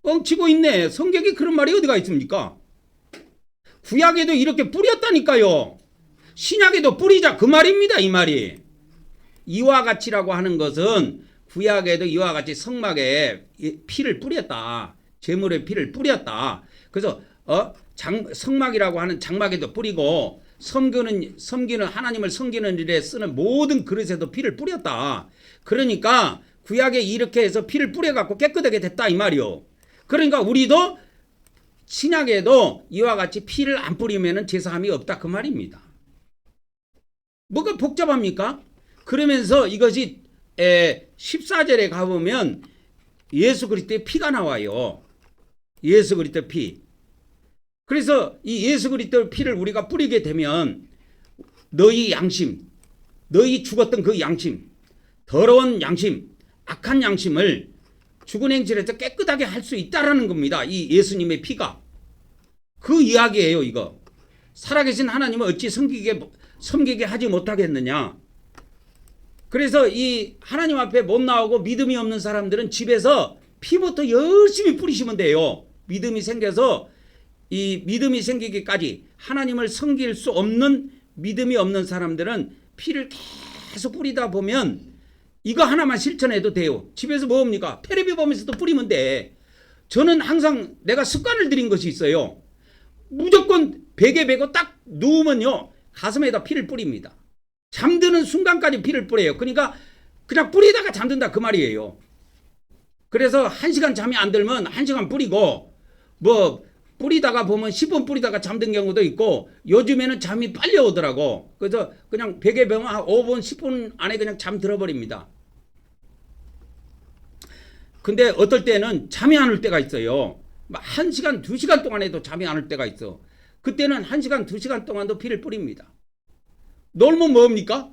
뻥치고 있네. 성경에 그런 말이 어디가 있습니까? 구약에도 이렇게 뿌렸다니까요. 신약에도 뿌리자 그 말입니다. 이 말이. 이와 같이라고 하는 것은 구약에도 이와 같이 성막에 피를 뿌렸다. 제물의 피를 뿌렸다. 그래서 성막이라고 하는 장막에도 뿌리고 섬기는 하나님을 섬기는 일에 쓰는 모든 그릇에도 피를 뿌렸다. 그러니까 구약에 이렇게 해서 피를 뿌려갖고 깨끗하게 됐다 이 말이요. 그러니까 우리도 신약에도 이와 같이 피를 안 뿌리면 제사함이 없다 그 말입니다. 뭐가 복잡합니까? 그러면서 이것이 14절에 가보면 예수 그리스도의 피가 나와요. 예수 그리스도의 피. 그래서 이 예수 그리스도의 피를 우리가 뿌리게 되면 너희 양심, 너희 죽었던 그 양심, 더러운 양심, 악한 양심을 죽은 행실에서 깨끗하게 할 수 있다라는 겁니다. 이 예수님의 피가. 그 이야기예요. 이거. 살아계신 하나님을 어찌 섬기게 하지 못하겠느냐. 그래서 이 하나님 앞에 못 나오고 믿음이 없는 사람들은 집에서 피부터 열심히 뿌리시면 돼요. 믿음이 생겨서 이 믿음이 생기기까지 하나님을 섬길 수 없는 믿음이 없는 사람들은 피를 계속 뿌리다 보면 이거 하나만 실천해도 돼요. 집에서 뭡니까? 텔레비 보면서도 뿌리면 돼. 저는 항상 내가 습관을 들인 것이 있어요. 무조건 베개 베고 딱 누우면요 가슴에다 피를 뿌립니다. 잠드는 순간까지 피를 뿌려요. 그러니까 그냥 뿌리다가 잠든다 그 말이에요. 그래서 1시간 잠이 안 들면 1시간 뿌리고 뿌리다가 보면 10분 뿌리다가 잠든 경우도 있고 요즘에는 잠이 빨리 오더라고. 그래서 그냥 베개 베면 한 5분 10분 안에 그냥 잠 들어버립니다. 근데 어떨 때는 잠이 안 올 때가 있어요. 1시간 2시간 동안에도 잠이 안 올 때가 있어. 그때는 1시간 2시간 동안도 피를 뿌립니다. 놀면 뭡니까?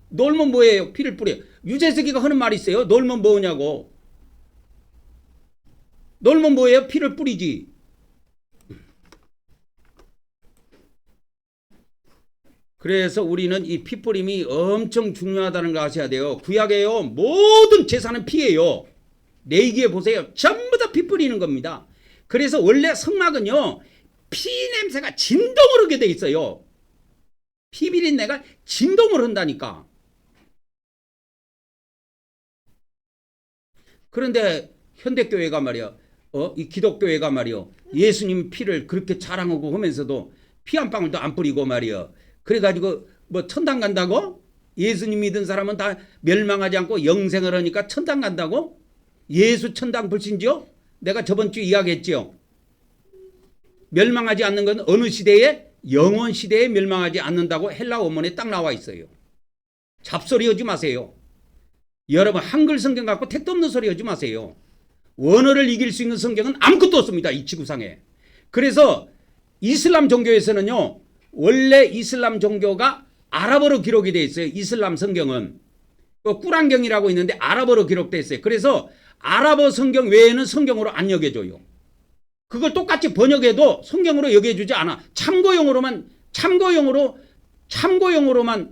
놀면 뭐예요? 피를 뿌려. 유재석이가 하는 말이 있어요. 놀면 뭐냐고. 놀면 뭐예요? 피를 뿌리지. 그래서 우리는 이 피뿌림이 엄청 중요하다는 걸 아셔야 돼요. 구약에요. 모든 제사는 피예요. 레위기에 보세요. 전부 다 피 뿌리는 겁니다. 그래서 원래 성막은요. 피 냄새가 진동을 하게 돼 있어요. 피비린내가 진동을 한다니까. 그런데 현대교회가 말이야. 이 기독교회가 말이야. 예수님 피를 그렇게 자랑하고 하면서도 피 한 방울도 안 뿌리고 말이야. 그래가지고 천당 간다고? 예수님 믿은 사람은 다 멸망하지 않고 영생을 하니까 천당 간다고? 예수 천당 불신지요? 내가 저번 주 이야기했지요. 멸망하지 않는 건 어느 시대에? 영원 시대에 멸망하지 않는다고 헬라 원문에 딱 나와 있어요. 잡소리 하지 마세요. 여러분 한글 성경 갖고 택도 없는 소리 하지 마세요. 원어를 이길 수 있는 성경은 아무것도 없습니다. 이 지구상에. 그래서 이슬람 종교에서는요. 원래 이슬람 종교가 아랍어로 기록이 되어 있어요. 이슬람 성경은. 꾸란경이라고 있는데 아랍어로 기록되어 있어요. 그래서 아랍어 성경 외에는 성경으로 안 여겨져요. 그걸 똑같이 번역해도 성경으로 여기해 주지 않아. 참고용으로만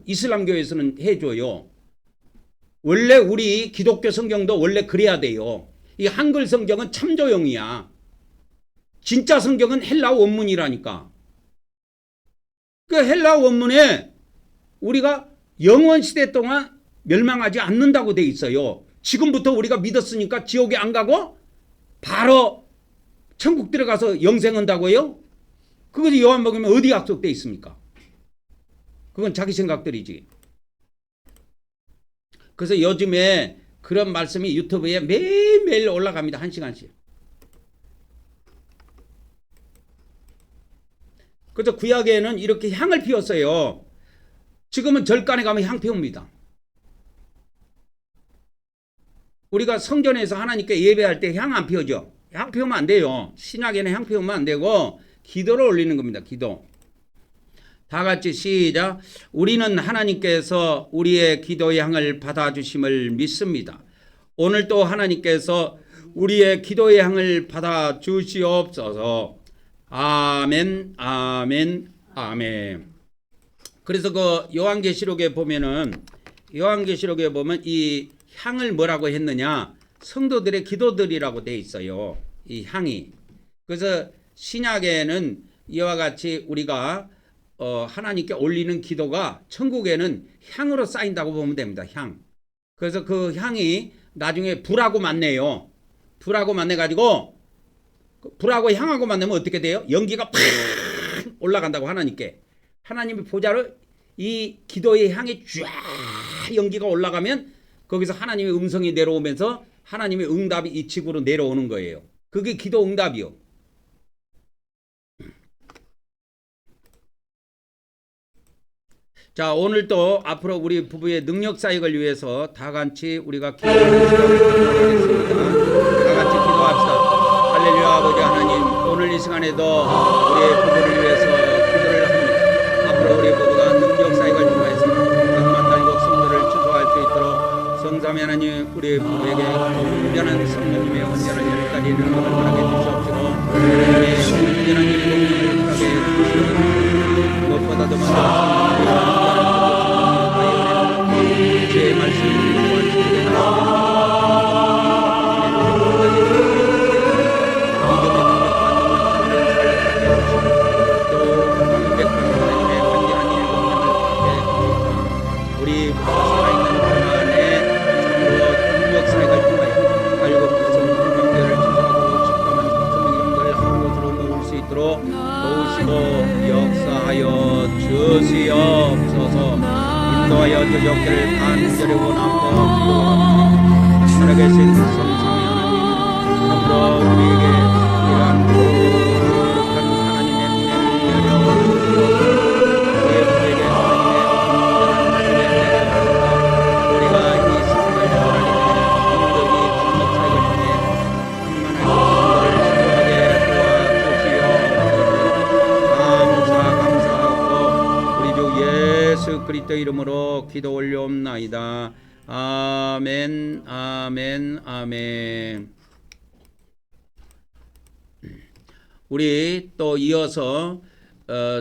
이슬람교에서는 해줘요. 원래 우리 기독교 성경도 원래 그래야 돼요. 이 한글 성경은 참조용이야. 진짜 성경은 헬라 원문이라니까. 그 헬라 원문에 우리가 영원 시대 동안 멸망하지 않는다고 돼 있어요. 지금부터 우리가 믿었으니까 지옥에 안 가고 바로 천국 들어가서 영생한다고요? 그것이 요한복음에 어디 약속돼 있습니까? 그건 자기 생각들이지. 그래서 요즘에 그런 말씀이 유튜브에 매일매일 올라갑니다. 1시간씩. 그래서 구약에는 이렇게 향을 피웠어요. 지금은 절간에 가면 향 피웁니다. 우리가 성전에서 하나님께 예배할 때 향 안 피우죠. 향 피우면 안 돼요. 신약에는 향 피우면 안 되고 기도를 올리는 겁니다. 기도. 다 같이 시작. 우리는 하나님께서 우리의 기도의 향을 받아주심을 믿습니다. 오늘 또 하나님께서 우리의 기도의 향을 받아주시옵소서. 아멘, 아멘, 아멘. 그래서 그 요한계시록에 보면 이 향을 뭐라고 했느냐? 성도들의 기도들이라고 돼 있어요. 이 향이. 그래서 신약에는 이와 같이 우리가 하나님께 올리는 기도가 천국에는 향으로 쌓인다고 보면 됩니다. 향. 그래서 그 향이 나중에 불하고 만나요. 불하고 만나가지고 불하고 향하고 만나면 어떻게 돼요? 연기가 팍 올라간다고 하나님께. 하나님의 보좌로 이 기도의 향이 쫙 연기가 올라가면 거기서 하나님의 음성이 내려오면서 하나님의 응답이 이 지구로 내려오는 거예요. 그게 기도 응답이요. 자, 오늘도 앞으로 우리 부부의 능력 사역을 위해서 다 같이 우리가 기도하는 시간을 갖도록 하겠습니다. 다 같이 기도합시다. 할렐루야. 아버지 하나님, 오늘 이 시간에도 우리의 부부를 위해서 기도를 합니다. 앞으로 우리 부부가 능력 사역을 통해서 백만 달국 성도를 주도할 수 있도록 성삼위 하나님, 우리 부부에게 온전한 성령님의 온전한 열까지 이르는 것을 바라게 주시옵시고, 우리의 온전한 일을 바라게 주시옵시고, 무엇보다도 먼저 제 말씀을 주시게 우리 살아있는 동안에 능력 사역을 통하여 알고 무슨 문명들을 지도하고 직감한 성령들 한 곳으로 모을 수 있도록 도우시고 역사하여 주시옵소서. 인도하여 주옵기를 간절히 원하고 기도합니다. 살아계신 성삼위 하나님, 앞으로 우리에게 이러한 거룩한 하나님의 은혜를 내려주시고 우리의 부에게 하나님의 은혜를 우리가 이 세상을 살아가는 성도의 능력 사역을 통해 충만한 성도를 감사하고 우리 주 예수 그리스도 이름으로 기도 올려옵나이다. 아멘, 아멘, 아멘. 우리 또 이어서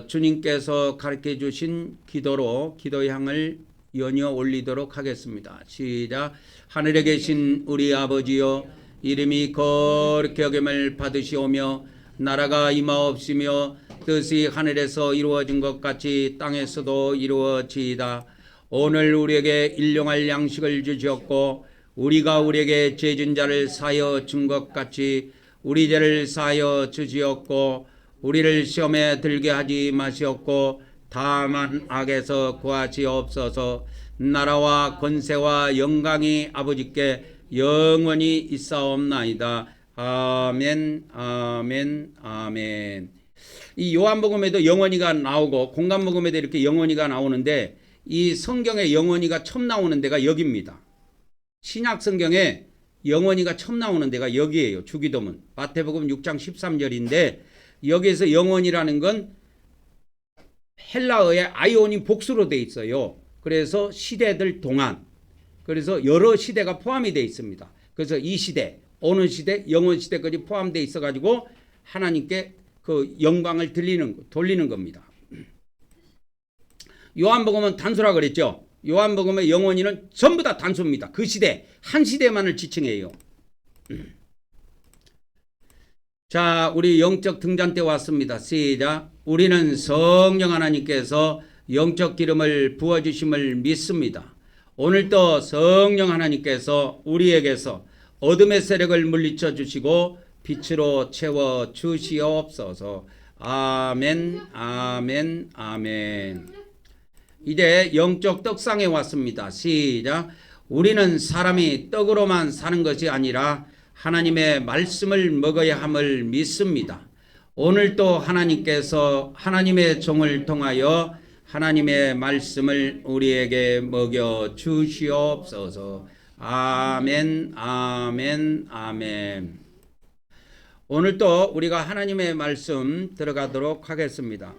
주님께서 가르쳐 주신 기도로 기도의 향을 연이어 올리도록 하겠습니다. 시작. 하늘에 계신 우리 아버지여, 이름이 거룩히 여김을 받으시오며 나라가 임하옵시며 뜻이 하늘에서 이루어진 것 같이 땅에서도 이루어지이다. 오늘 우리에게 일용할 양식을 주시옵고 우리가 우리에게 죄진 자를 사하여 준 것 같이 우리 죄를 사하여 주시옵고 우리를 시험에 들게 하지 마시옵고 다만 악에서 구하시옵소서. 나라와 권세와 영광이 아버지께 영원히 있사옵나이다. 아멘, 아멘, 아멘. 이 요한복음에도 영원히가 나오고 공간복음에도 이렇게 영원히가 나오는데 이 성경에 영원히가 처음 나오는 데가 여기입니다. 신약 성경에 영원히가 처음 나오는 데가 여기예요. 주기도문 마태복음 6장 13절인데 여기에서 영원이라는 건 헬라어의 아이오닉 복수로 돼 있어요. 그래서 시대들 동안, 그래서 여러 시대가 포함이 돼 있습니다. 그래서 이 시대, 오는 시대, 영원 시대까지 포함되어 있어가지고 하나님께 그 영광을 돌리는 겁니다. 요한복음은 단수라 그랬죠. 요한복음의 영원히는 전부 다 단수입니다. 그 시대, 한 시대만을 지칭해요. 자, 우리 영적 등잔 때 왔습니다. 시작. 우리는 성령 하나님께서 영적 기름을 부어주심을 믿습니다. 오늘도 성령 하나님께서 우리에게서 어둠의 세력을 물리쳐 주시고 빛으로 채워 주시옵소서. 아멘, 아멘, 아멘. 이제 영적 떡상에 왔습니다. 시작. 우리는 사람이 떡으로만 사는 것이 아니라 하나님의 말씀을 먹어야 함을 믿습니다. 오늘도 하나님께서 하나님의 종을 통하여 하나님의 말씀을 우리에게 먹여 주시옵소서. 아멘, 아멘, 아멘. 오늘도 우리가 하나님의 말씀 들어가도록 하겠습니다.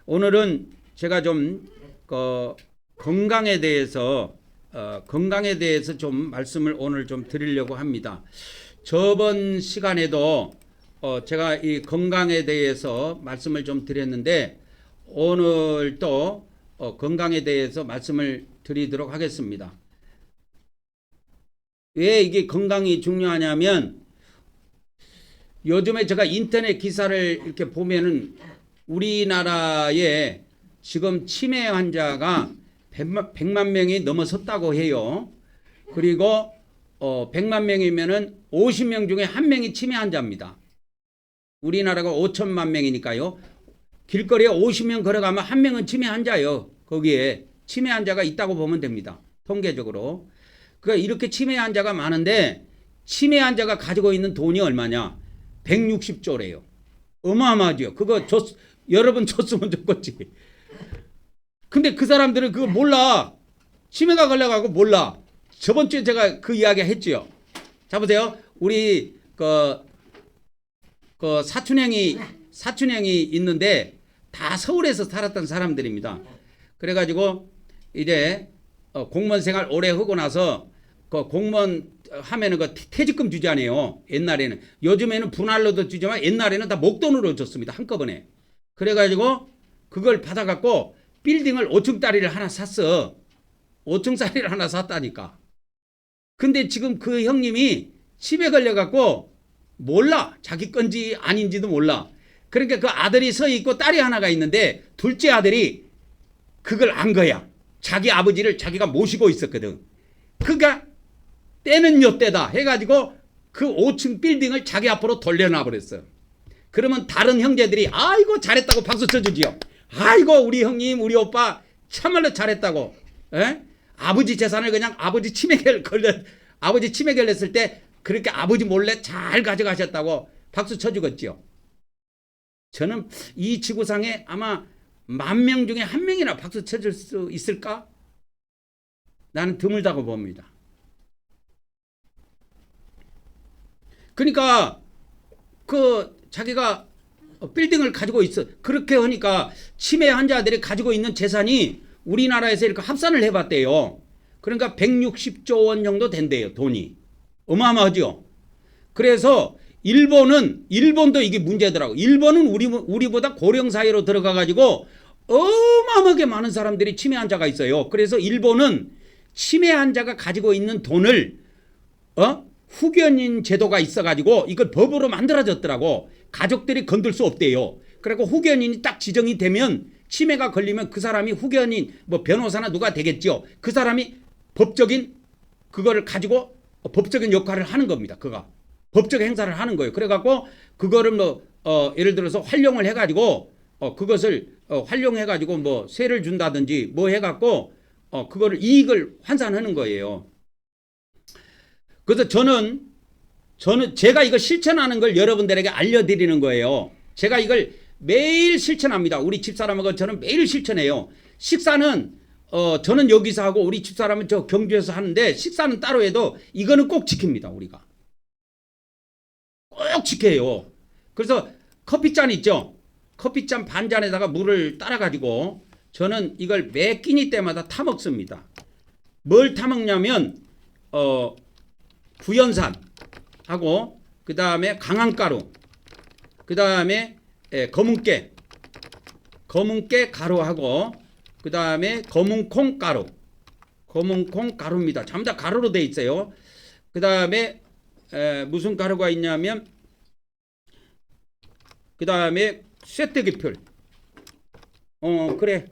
오늘은 제가 좀 건강에 대해서 좀 말씀을 오늘 좀 드리려고 합니다. 저번 시간에도 제가 이 건강에 대해서 말씀을 좀 드렸는데 오늘 또 건강에 대해서 말씀을 드리도록 하겠습니다. 왜 이게 건강이 중요하냐면 요즘에 제가 인터넷 기사를 이렇게 보면은 우리나라에 지금 치매 환자가 100만 명이 넘어섰다고 해요. 그리고 100만 명이면은 50명 중에 1명이 치매 환자입니다. 우리나라가 5천만 명이니까요. 길거리에 50명 걸어가면 1명은 치매 환자예요. 거기에 치매 환자가 있다고 보면 됩니다. 통계적으로. 그러니까 이렇게 치매 환자가 많은데 치매 환자가 가지고 있는 돈이 얼마냐? 160조래요. 어마어마하죠. 그거 여러분 줬으면 좋겠지. 근데 그 사람들은 그거 몰라. 치매가 걸려가고 몰라. 저번 주에 제가 그 이야기 했지요. 자 보세요. 우리 사촌형이 있는데 다 서울에서 살았던 사람들입니다. 그래가지고 이제 공무원 생활 오래 하고 나서 그 공무원 하면은 그 퇴직금 주잖아요. 옛날에는. 요즘에는 분할로도 주지만 옛날에는 다 목돈으로 줬습니다. 한꺼번에. 그래가지고 그걸 받아갖고 빌딩을 5층짜리를 하나 샀어. 5층짜리를 하나 샀다니까. 근데 지금 그 형님이 치매 걸려갖고 몰라. 자기 건지 아닌지도 몰라. 그러니까 그 아들이 서 있고 딸이 하나가 있는데 둘째 아들이 그걸 안 거야. 자기 아버지를 자기가 모시고 있었거든. 그러니까 때는 요 때다 해가지고 그 5층 빌딩을 자기 앞으로 돌려놔 버렸어. 그러면 다른 형제들이 아이고 잘했다고 박수 쳐주지요. 아이고 우리 형님 우리 오빠 참말로 잘했다고. 에? 아버지 재산을 그냥 아버지 치매 걸렸을 때 그렇게 아버지 몰래 잘 가져가셨다고 박수 쳐주겠지요. 저는 이 지구상에 아마 10,000명 중에 1명이나 박수 쳐줄 수 있을까? 나는 드물다고 봅니다. 그러니까 자기가 빌딩을 가지고 있어. 그렇게 하니까 치매 환자들이 가지고 있는 재산이 우리나라에서 이렇게 합산을 해봤대요. 그러니까 160조 원 정도 된대요. 돈이. 어마어마하죠. 그래서 일본도 이게 문제더라고. 일본은 우리보다 고령 사회로 들어가 가지고 어마어마하게 많은 사람들이 치매 환자가 있어요. 그래서 일본은 치매 환자가 가지고 있는 돈을 후견인 제도가 있어 가지고 이걸 법으로 만들어졌더라고. 가족들이 건들 수 없대요. 그리고 후견인이 딱 지정이 되면 치매가 걸리면 그 사람이 후견인 뭐 변호사나 누가 되겠죠. 그 사람이 법적인 그거를 가지고 법적인 역할을 하는 겁니다. 그가 법적 행사를 하는 거예요. 그래갖고 그거를 예를 들어서 활용을 해가지고 그것을 활용해가지고 뭐 세를 준다든지 뭐 해갖고 그거를 이익을 환산하는 거예요. 그래서 저는 제가 이거 실천하는 걸 여러분들에게 알려드리는 거예요. 제가 이걸 매일 실천합니다. 우리 집사람하고 저는 매일 실천해요. 식사는 저는 여기서 하고 우리 집사람은 저 경주에서 하는데 식사는 따로 해도 이거는 꼭 지킵니다. 우리가 꼭 지켜요. 그래서 커피잔 있죠. 커피잔 반잔에다가 물을 따라가지고 저는 이걸 매 끼니 때마다 타먹습니다. 뭘 타먹냐면 구연산하고 그 다음에 강황가루 그 다음에 검은깨 가루하고 그 다음에 검은콩 가루입니다. 전부 다 가루로 돼 있어요. 그 다음에 무슨 가루가 있냐면 그 다음에 쇠뜨기풀. 그래.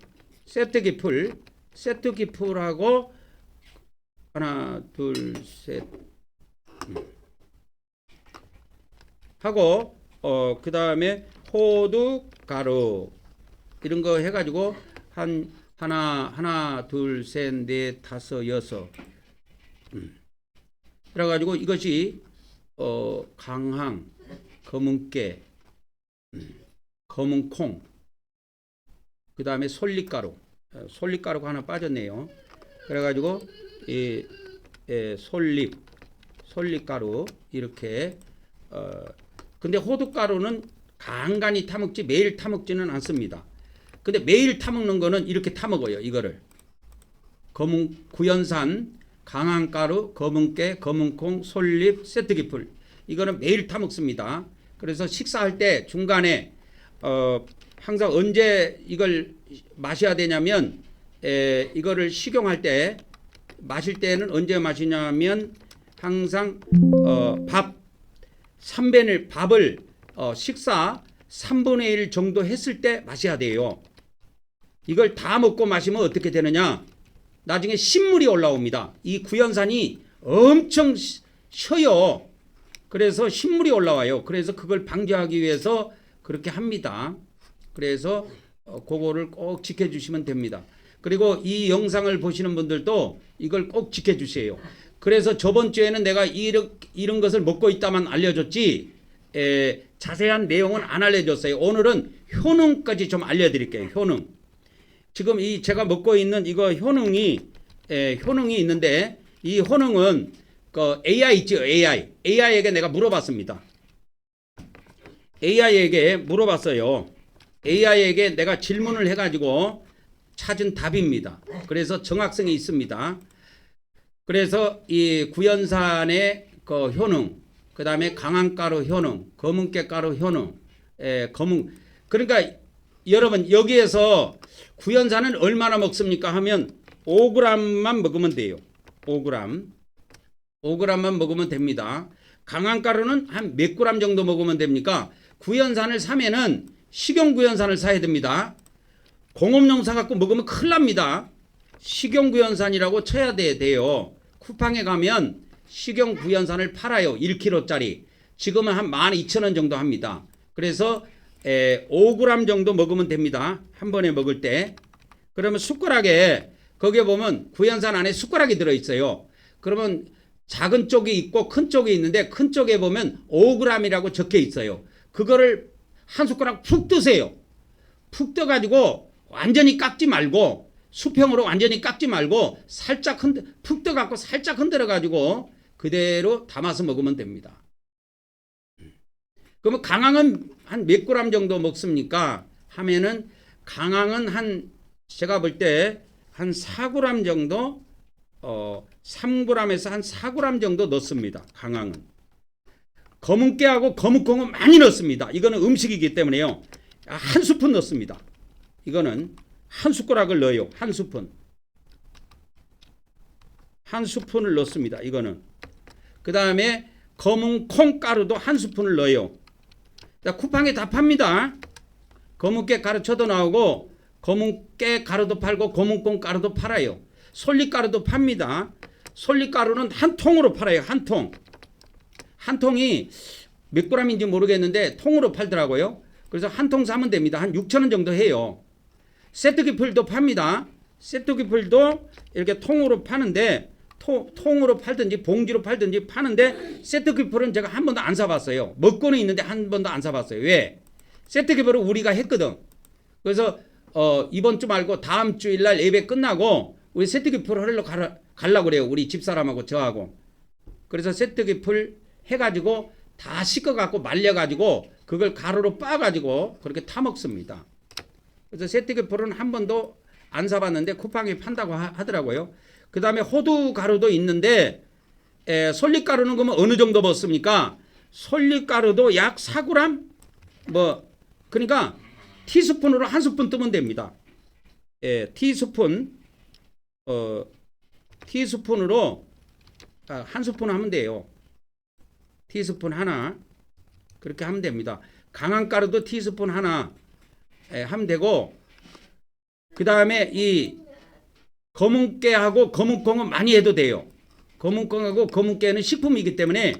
쇠뜨기풀하고 하나, 둘, 셋 하고 그 다음에 호두 가루 이런 거 해가지고 하나, 둘, 셋, 넷, 다섯, 여섯. 그래가지고 이것이 강황, 검은깨, 검은콩, 그 다음에 솔잎가루가 하나 빠졌네요. 그래가지고 이 솔잎가루 이렇게 근데 호두가루는 간간히 타먹지 매일 타먹지는 않습니다. 근데 매일 타먹는 거는 이렇게 타먹어요. 이거를 구연산, 강황가루, 검은깨, 검은콩, 솔잎, 쇠뜨기풀 이거는 매일 타먹습니다. 그래서 식사할 때 중간에 항상 언제 이걸 마셔야 되냐면 이거를 식용할 때 마실 때는 언제 마시냐면 항상 밥 3분의 밥을 식사 3분의 1 정도 했을 때 마셔야 돼요. 이걸 다 먹고 마시면 어떻게 되느냐? 나중에 신물이 올라옵니다. 이 구연산이 엄청 쉬어요. 그래서 신물이 올라와요. 그래서 그걸 방지하기 위해서 그렇게 합니다. 그래서 그거를 꼭 지켜주시면 됩니다. 그리고 이 영상을 보시는 분들도 이걸 꼭 지켜주세요. 그래서 저번 주에는 내가 이런 것을 먹고 있다만 알려줬지 자세한 내용은 안 알려줬어요. 오늘은 효능까지 좀 알려드릴게요. 효능. 지금 이 제가 먹고 있는 이거 효능이 있는데 이 효능은 그 AI 있죠. AI에게 내가 물어봤습니다. AI에게 물어봤어요. AI에게 내가 질문을 해가지고 찾은 답입니다. 그래서 정확성이 있습니다. 그래서 이 구연산의 그 효능, 그 다음에 강황가루 효능, 검은깨가루 효능, 그러니까 여러분 여기에서 구연산은 얼마나 먹습니까 하면 5g만 먹으면 돼요. 5g만 먹으면 됩니다. 강황가루는 한 몇 그램 정도 먹으면 됩니까? 구연산을 사면은 식용구연산을 사야 됩니다. 공업용사 갖고 먹으면 큰일 납니다. 식용구연산이라고 쳐야 돼요. 쿠팡에 가면 식용구연산을 팔아요. 1kg짜리. 지금은 한 12,000원 정도 합니다. 그래서 5g 정도 먹으면 됩니다. 한 번에 먹을 때. 그러면 숟가락에 거기에 보면 구연산 안에 숟가락이 들어있어요. 그러면 작은 쪽이 있고 큰 쪽이 있는데 큰 쪽에 보면 5g이라고 적혀 있어요. 그거를 한 숟가락 푹 뜨세요. 푹 떠가지고 완전히 깎지 말고 수평으로 완전히 깎지 말고 살짝 푹 떠갖고 살짝 흔들어가지고 그대로 담아서 먹으면 됩니다. 그러면 강황은 한 몇 그램 정도 먹습니까? 하면은 강황은 한 제가 볼 때 한 4g 정도 3g에서 한 4g 정도 넣습니다. 강황은. 검은깨하고 검은콩은 많이 넣습니다. 이거는 음식이기 때문에요. 한 스푼 넣습니다. 이거는 한 숟가락을 넣어요. 한 스푼. 한 스푼을 넣습니다. 이거는. 그 다음에 검은콩 가루도 한 스푼을 넣어요. 쿠팡에 다 팝니다. 검은깨 가루쳐도 나오고 검은깨 가루도 팔고 검은콩 가루도 팔아요. 솔잎가루도 팝니다. 솔잎가루는 한 통으로 팔아요. 한 통. 한 통이 몇 g인지 모르겠는데 통으로 팔더라고요. 그래서 한 통 사면 됩니다. 한 6,000원 정도 해요. 쇠뜨기풀도 팝니다. 쇠뜨기풀도 이렇게 통으로 파는데 통으로 팔든지 봉지로 팔든지 파는데 쇠뜨기풀은 제가 한 번도 안 사봤어요. 먹고는 있는데 한 번도 안 사봤어요. 왜? 쇠뜨기풀은 우리가 했거든. 그래서 이번 주 말고 다음 주일날 예배 끝나고 우리 쇠뜨기풀 하러 가려고 그래요. 우리 집사람하고 저하고. 그래서 쇠뜨기풀 해가지고 다 씻어갖고 말려가지고 그걸 가루로 빻아가지고 그렇게 타먹습니다. 그래서 쇠뜨기풀은 한 번도 안 사봤는데 쿠팡에 판다고 하더라고요. 그 다음에 호두 가루도 있는데 솔잎가루는 그러면 어느 정도 먹습니까? 솔잎가루도 약 4g? 뭐 그러니까 티스푼으로 한 스푼 뜨면 됩니다. 예, 티스푼으로 한 스푼 하면 돼요. 티스푼 하나 그렇게 하면 됩니다. 강한 가루도 티스푼 하나 하면 되고, 그 다음에 이 검은깨하고 검은콩은 많이 해도 돼요. 검은콩하고 검은깨는 식품이기 때문에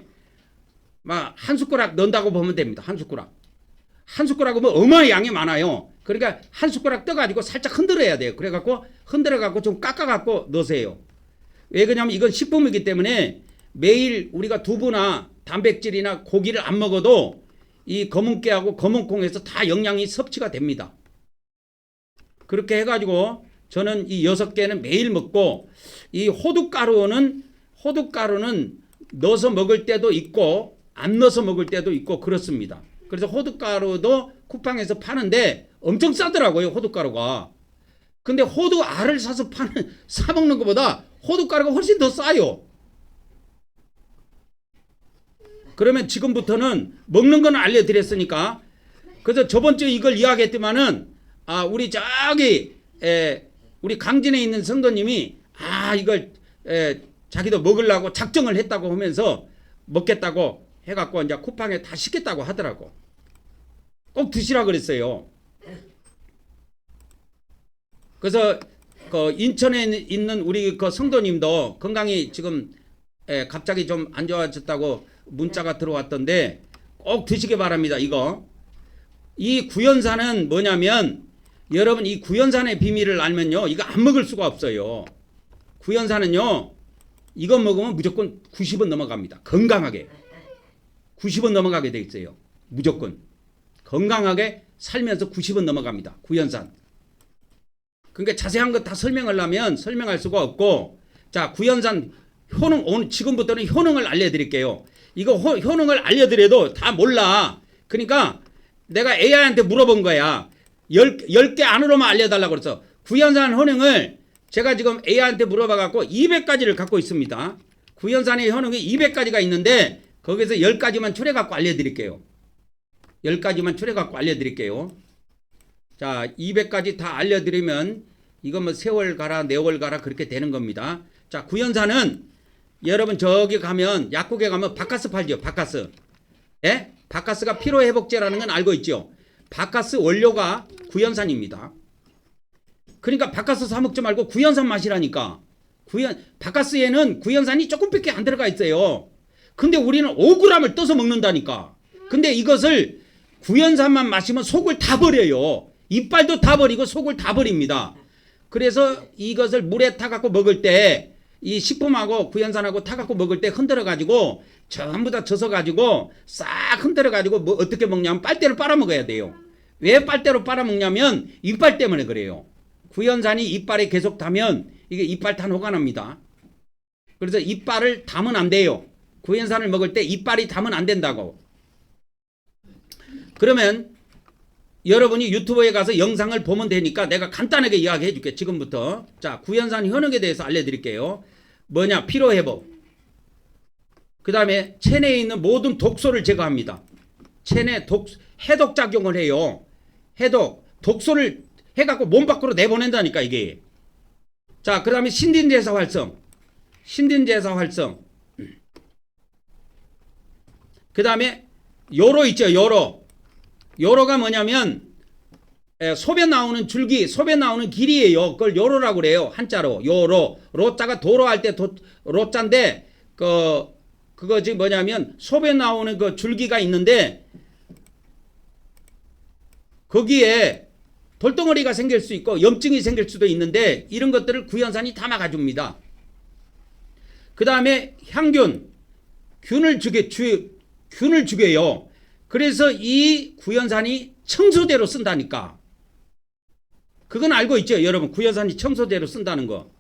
막 한 숟가락 넣는다고 보면 됩니다. 한 숟가락. 한 숟가락이면 어마어마한 양이 많아요. 그러니까 한 숟가락 떠가지고 살짝 흔들어야 돼요. 그래갖고 흔들어갖고 좀 깎아갖고 넣으세요. 왜 그러냐면 이건 식품이기 때문에 매일 우리가 두부나 단백질이나 고기를 안 먹어도 이 검은깨하고 검은콩에서 다 영양이 섭취가 됩니다. 그렇게 해가지고 저는 이 6개는 매일 먹고, 이 호두가루는 넣어서 먹을 때도 있고 안 넣어서 먹을 때도 있고 그렇습니다. 그래서 호두가루도 쿠팡에서 파는데 엄청 싸더라고요, 호두가루가. 근데 호두알을 사서 사 먹는 것보다 호두가루가 훨씬 더 싸요. 그러면 지금부터는 먹는 건 알려드렸으니까, 그래서 저번 주에 이걸 이야기했더만은 우리 저기 우리 강진에 있는 성도님이 이걸 자기도 먹으려고 작정을 했다고 하면서 먹겠다고 해갖고 이제 쿠팡에 다 시켰다고 하더라고. 꼭 드시라 그랬어요. 그래서 그 인천에 있는 우리 그 성도님도 건강이 지금 갑자기 좀 안 좋아졌다고 문자가 들어왔던데 꼭 드시기 바랍니다. 이 구연산은 뭐냐면, 여러분 이 구연산의 비밀을 알면요, 이거 안 먹을 수가 없어요. 구연산은요, 이거 먹으면 무조건 90은 넘어갑니다. 건강하게 90은 넘어가게 돼 있어요. 무조건 건강하게 살면서 90은 넘어갑니다. 구연산. 그러니까 자세한 거 다 설명하려면 설명할 수가 없고, 자, 구연산 효능, 오늘 지금부터는 효능을 알려드릴게요. 이거 효능을 알려드려도 다 몰라. 그러니까 내가 AI한테 물어본 거야. 10개 안으로만 알려달라고 그래서 구연산 효능을 제가 지금 AI한테 물어봐갖고 200가지를 갖고 있습니다. 구연산의 효능이 200가지가 있는데 거기서 10가지만 추려갖고 알려드릴게요. 10가지만 추려갖고 알려드릴게요. 자, 200가지 다 알려드리면 이건 뭐 세월 가라 네월 가라 그렇게 되는 겁니다. 자, 구연산은 여러분 저기 가면 약국에 가면 바카스 팔죠. 바카스. 예? 바카스가 피로회복제라는 건 알고 있죠. 바카스 원료가 구연산입니다. 그러니까 바카스 사 먹지 말고 구연산 마시라니까. 바카스에는 구연산이 조금밖에 안 들어가 있어요. 근데 우리는 5g을 떠서 먹는다니까. 근데 이것을 구연산만 마시면 속을 다 버려요. 이빨도 다 버리고 속을 다 버립니다. 그래서 이것을 물에 타갖고 먹을 때 이 식품하고 구연산하고 타갖고 먹을 때 흔들어가지고 전부 다 젖어가지고 싹 흔들어가지고 뭐 어떻게 먹냐면 빨대로 빨아먹어야 돼요. 왜 빨대로 빨아먹냐면 이빨 때문에 그래요. 구연산이 이빨에 계속 타면 이게 이빨 탄 호가 납니다. 그래서 이빨을 담으면 안 돼요. 구연산을 먹을 때 이빨이 담으면 안 된다고. 그러면 여러분이 유튜브에 가서 영상을 보면 되니까 내가 간단하게 이야기해 줄게. 지금부터. 자, 구연산 효능에 대해서 알려드릴게요. 뭐냐? 피로회복. 그 다음에 체내에 있는 모든 독소를 제거합니다. 체내 해독작용을 해요. 독소를 해갖고 몸 밖으로 내보낸다니까 이게. 자, 그 다음에 신진대사 활성. 그 다음에 요로 있죠. 요로가 뭐냐면 소변 나오는 줄기, 소변 나오는 길이에요. 그걸 요로라고 그래요. 한자로 요로. 로자가 도로 할 때 로자인데 그거지 뭐냐면 소변 나오는 그 줄기가 있는데 거기에 돌덩어리가 생길 수 있고 염증이 생길 수도 있는데 이런 것들을 구연산이 다 막아줍니다. 그 다음에 향균, 균을 죽여요. 그래서 이 구연산이 청소제로 쓴다니까. 그건 알고 있죠, 여러분. 구연산이 청소제로 쓴다는 거.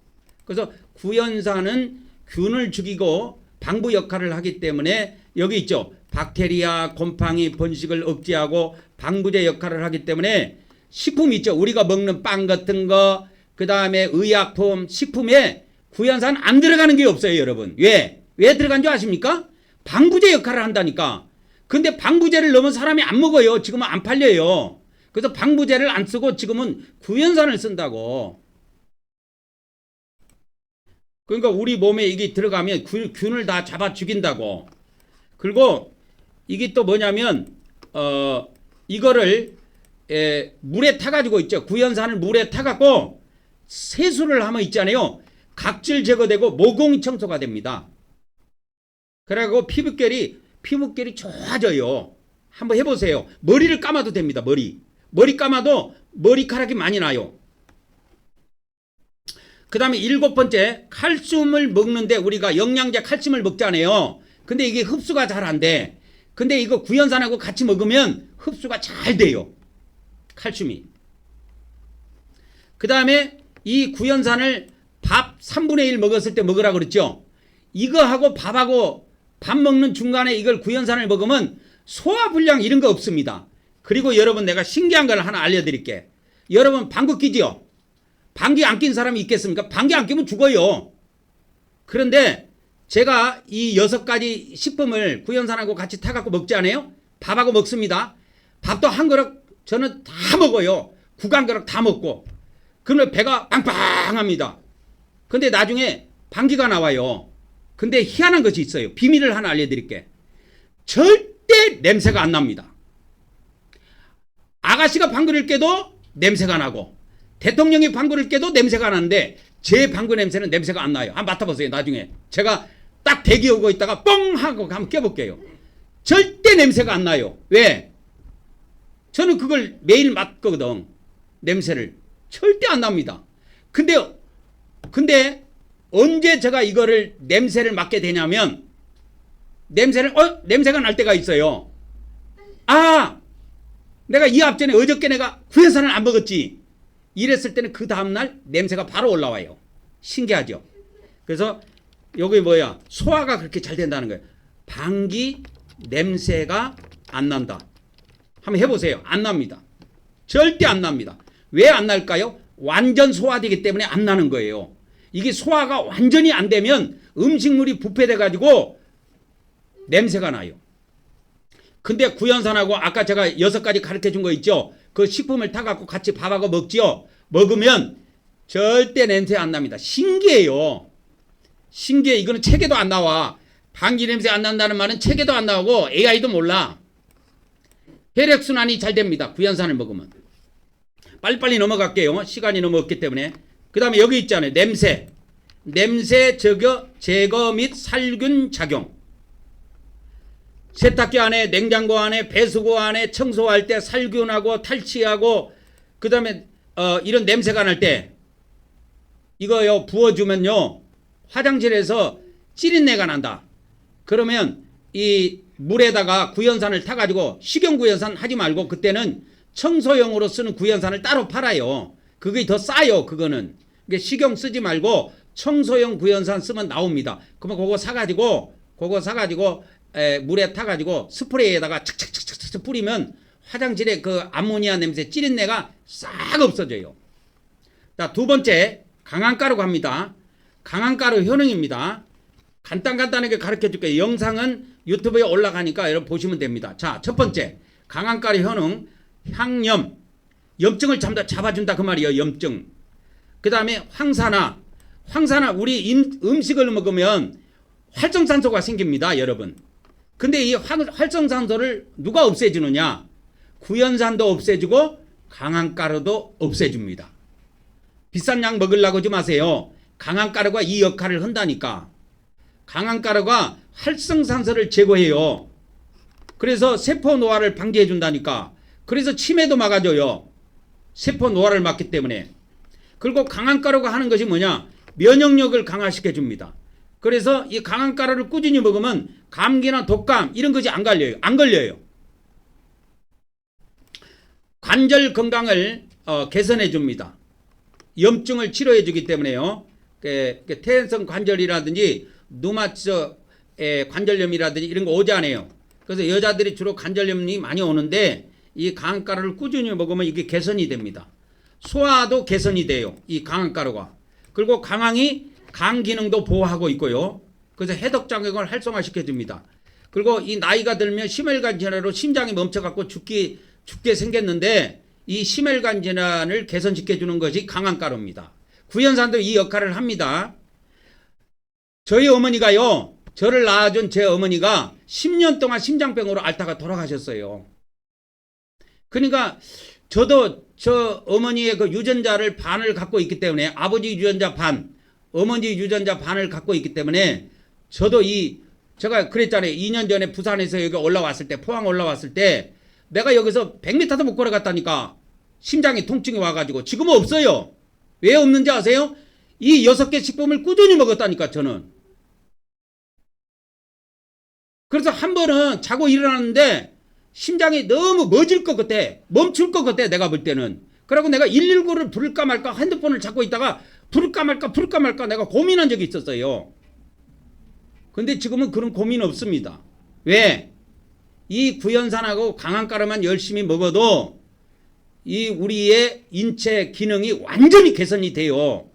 그래서 구연산은 균을 죽이고 방부 역할을 하기 때문에 여기 있죠. 박테리아, 곰팡이 번식을 억제하고 방부제 역할을 하기 때문에 식품 있죠. 우리가 먹는 빵 같은 거, 그 다음에 의약품, 식품에 구연산 안 들어가는 게 없어요, 여러분. 왜 들어간 줄 아십니까? 방부제 역할을 한다니까. 근데 방부제를 넣으면 사람이 안 먹어요. 지금은 안 팔려요. 그래서 방부제를 안 쓰고 지금은 구연산을 쓴다고. 그러니까 우리 몸에 이게 들어가면 균을 다 잡아 죽인다고. 그리고 이게 또 뭐냐면 이거를 물에 타가지고 있죠. 구연산을 물에 타갖고 세수를 하면 있잖아요. 각질 제거되고 모공 청소가 됩니다. 그래갖고 피부결이 좋아져요. 한번 해보세요. 머리를 감아도 됩니다. 머리 감아도 머리카락이 많이 나요. 그 다음에 7번째, 칼슘을 먹는데 우리가 영양제 칼슘을 먹잖아요. 근데 이게 흡수가 잘 안 돼. 근데 이거 구연산하고 같이 먹으면 흡수가 잘 돼요. 칼슘이. 그 다음에 이 구연산을 밥 3분의 1 먹었을 때 먹으라고 그랬죠. 이거하고 밥하고 밥 먹는 중간에 이걸 구연산을 먹으면 소화불량 이런 거 없습니다. 그리고 여러분 내가 신기한 걸 하나 알려드릴게. 여러분 방귀 끼죠? 방귀 안 낀 사람이 있겠습니까? 방귀 안 끼면 죽어요. 그런데 제가 이 6가지 식품을 구연산하고 같이 타갖고 먹지 않아요? 밥하고 먹습니다. 밥도 한 그릇 저는 다 먹어요. 국 한 그릇 다 먹고. 그러면 배가 빵빵합니다. 근데 나중에 방귀가 나와요. 근데 희한한 것이 있어요. 비밀을 하나 알려드릴게. 절대 냄새가 안 납니다. 아가씨가 방귀를 껴도 냄새가 나고 대통령이 방귀를 껴도 냄새가 나는데 제 방귀 냄새는 냄새가 안 나요. 한번 맡아보세요. 나중에 제가 딱 대기하고 있다가 뻥 하고 한번 껴볼게요. 절대 냄새가 안 나요. 왜? 저는 그걸 매일 맡거든. 냄새를. 절대 안 납니다. 근데 언제 제가 이거를 냄새를 맡게 되냐면 냄새가 날 때가 있어요. 아, 내가 이 앞전에 어저께 내가 구연산을 안 먹었지. 이랬을 때는 그 다음날 냄새가 바로 올라와요. 신기하죠? 그래서 여기 뭐야? 소화가 그렇게 잘 된다는 거예요. 방귀 냄새가 안 난다. 한번 해보세요. 안 납니다. 절대 안 납니다. 왜 안 날까요? 완전 소화되기 때문에 안 나는 거예요. 이게 소화가 완전히 안 되면 음식물이 부패돼 가지고 냄새가 나요. 근데 구연산하고 아까 제가 6가지 가르쳐 준 거 있죠? 그 식품을 타갖고 같이 밥하고 먹지요? 먹으면 절대 냄새 안 납니다. 신기해요. 신기해. 이거는 책에도 안 나와. 방귀 냄새 안 난다는 말은 책에도 안 나오고 AI도 몰라. 혈액순환이 잘 됩니다. 구연산을 먹으면. 빨리빨리 넘어갈게요. 시간이 너무 없기 때문에. 그 다음에 여기 있잖아요. 냄새 제거 및 살균 작용. 세탁기 안에, 냉장고 안에, 배수구 안에 청소할 때 살균하고 탈취하고, 그 다음에 이런 냄새가 날 때 이거요 부어주면요 화장실에서 찌린내가 난다. 그러면 이 물에다가 구연산을 타가지고 식용구연산 하지 말고 그때는 청소용으로 쓰는 구연산을 따로 팔아요. 그게 더 싸요. 그거는 식용 쓰지 말고 청소용 구연산 쓰면 나옵니다. 그러면 그거 사가지고 물에 타가지고 스프레이에다가 착착착착 뿌리면 화장실에 그 암모니아 냄새 찌린내가 싹 없어져요. 자, 2번째 강황가루 갑니다. 강황가루 효능입니다. 간단하게 가르쳐 줄게요. 영상은 유튜브에 올라가니까 여러분 보시면 됩니다. 자, 첫 번째 강황가루 효능. 향염, 염증을 잡아준다 그 말이에요. 염증. 그 다음에 황산화 우리 음식을 먹으면 활성산소가 생깁니다. 여러분. 근데 이 활성산소를 누가 없애주느냐? 구연산도 없애주고 강황가루도 없애줍니다. 비싼 약 먹으려고 하지 마세요. 강황가루가 이 역할을 한다니까. 강황가루가 활성산소를 제거해요. 그래서 세포 노화를 방지해 준다니까. 그래서 치매도 막아줘요. 세포 노화를 막기 때문에. 그리고 강황가루가 하는 것이 뭐냐? 면역력을 강화시켜 줍니다. 그래서 이 강황가루를 꾸준히 먹으면 감기나 독감 이런 것이 안 걸려요. 관절 건강을 개선해 줍니다. 염증을 치료해 주기 때문에요. 퇴행성 관절이라든지 누마처 관절염이라든지 이런 거 오잖아요. 그래서 여자들이 주로 관절염이 많이 오는데 이 강황가루를 꾸준히 먹으면 이게 개선이 됩니다. 소화도 개선이 돼요. 이 강황가루가. 그리고 강황이 간 기능도 보호하고 있고요. 그래서 해독작용을 활성화시켜 줍니다. 그리고 이 나이가 들면 심혈관 질환으로 심장이 멈춰갖고 죽게 생겼는데 이 심혈관 질환을 개선시켜주는 것이 강황가루입니다. 구연산도 이 역할을 합니다. 저희 어머니가요, 저를 낳아준 제 어머니가 10년 동안 심장병으로 앓다가 돌아가셨어요. 그러니까 저도 저 어머니의 그 유전자를 반을 갖고 있기 때문에, 아버지 유전자 반, 어머니 유전자 반을 갖고 있기 때문에 저도 제가 그랬잖아요. 2년 전에 부산에서 여기 올라왔을 때, 포항 올라왔을 때 내가 여기서 100m도 못 걸어갔다니까 심장이 통증이 와가지고. 지금은 없어요. 왜 없는지 아세요? 이 6개 식품을 꾸준히 먹었다니까 저는. 그래서 한 번은 자고 일어났는데 심장이 너무 멎을 것 같아. 멈출 것 같아 내가 볼 때는. 그러고 내가 119를 부를까 말까 핸드폰을 잡고 있다가 부를까 말까 내가 고민한 적이 있었어요. 근데 지금은 그런 고민 없습니다. 왜? 이 구연산하고 강황가루만 열심히 먹어도 이 우리의 인체 기능이 완전히 개선이 돼요.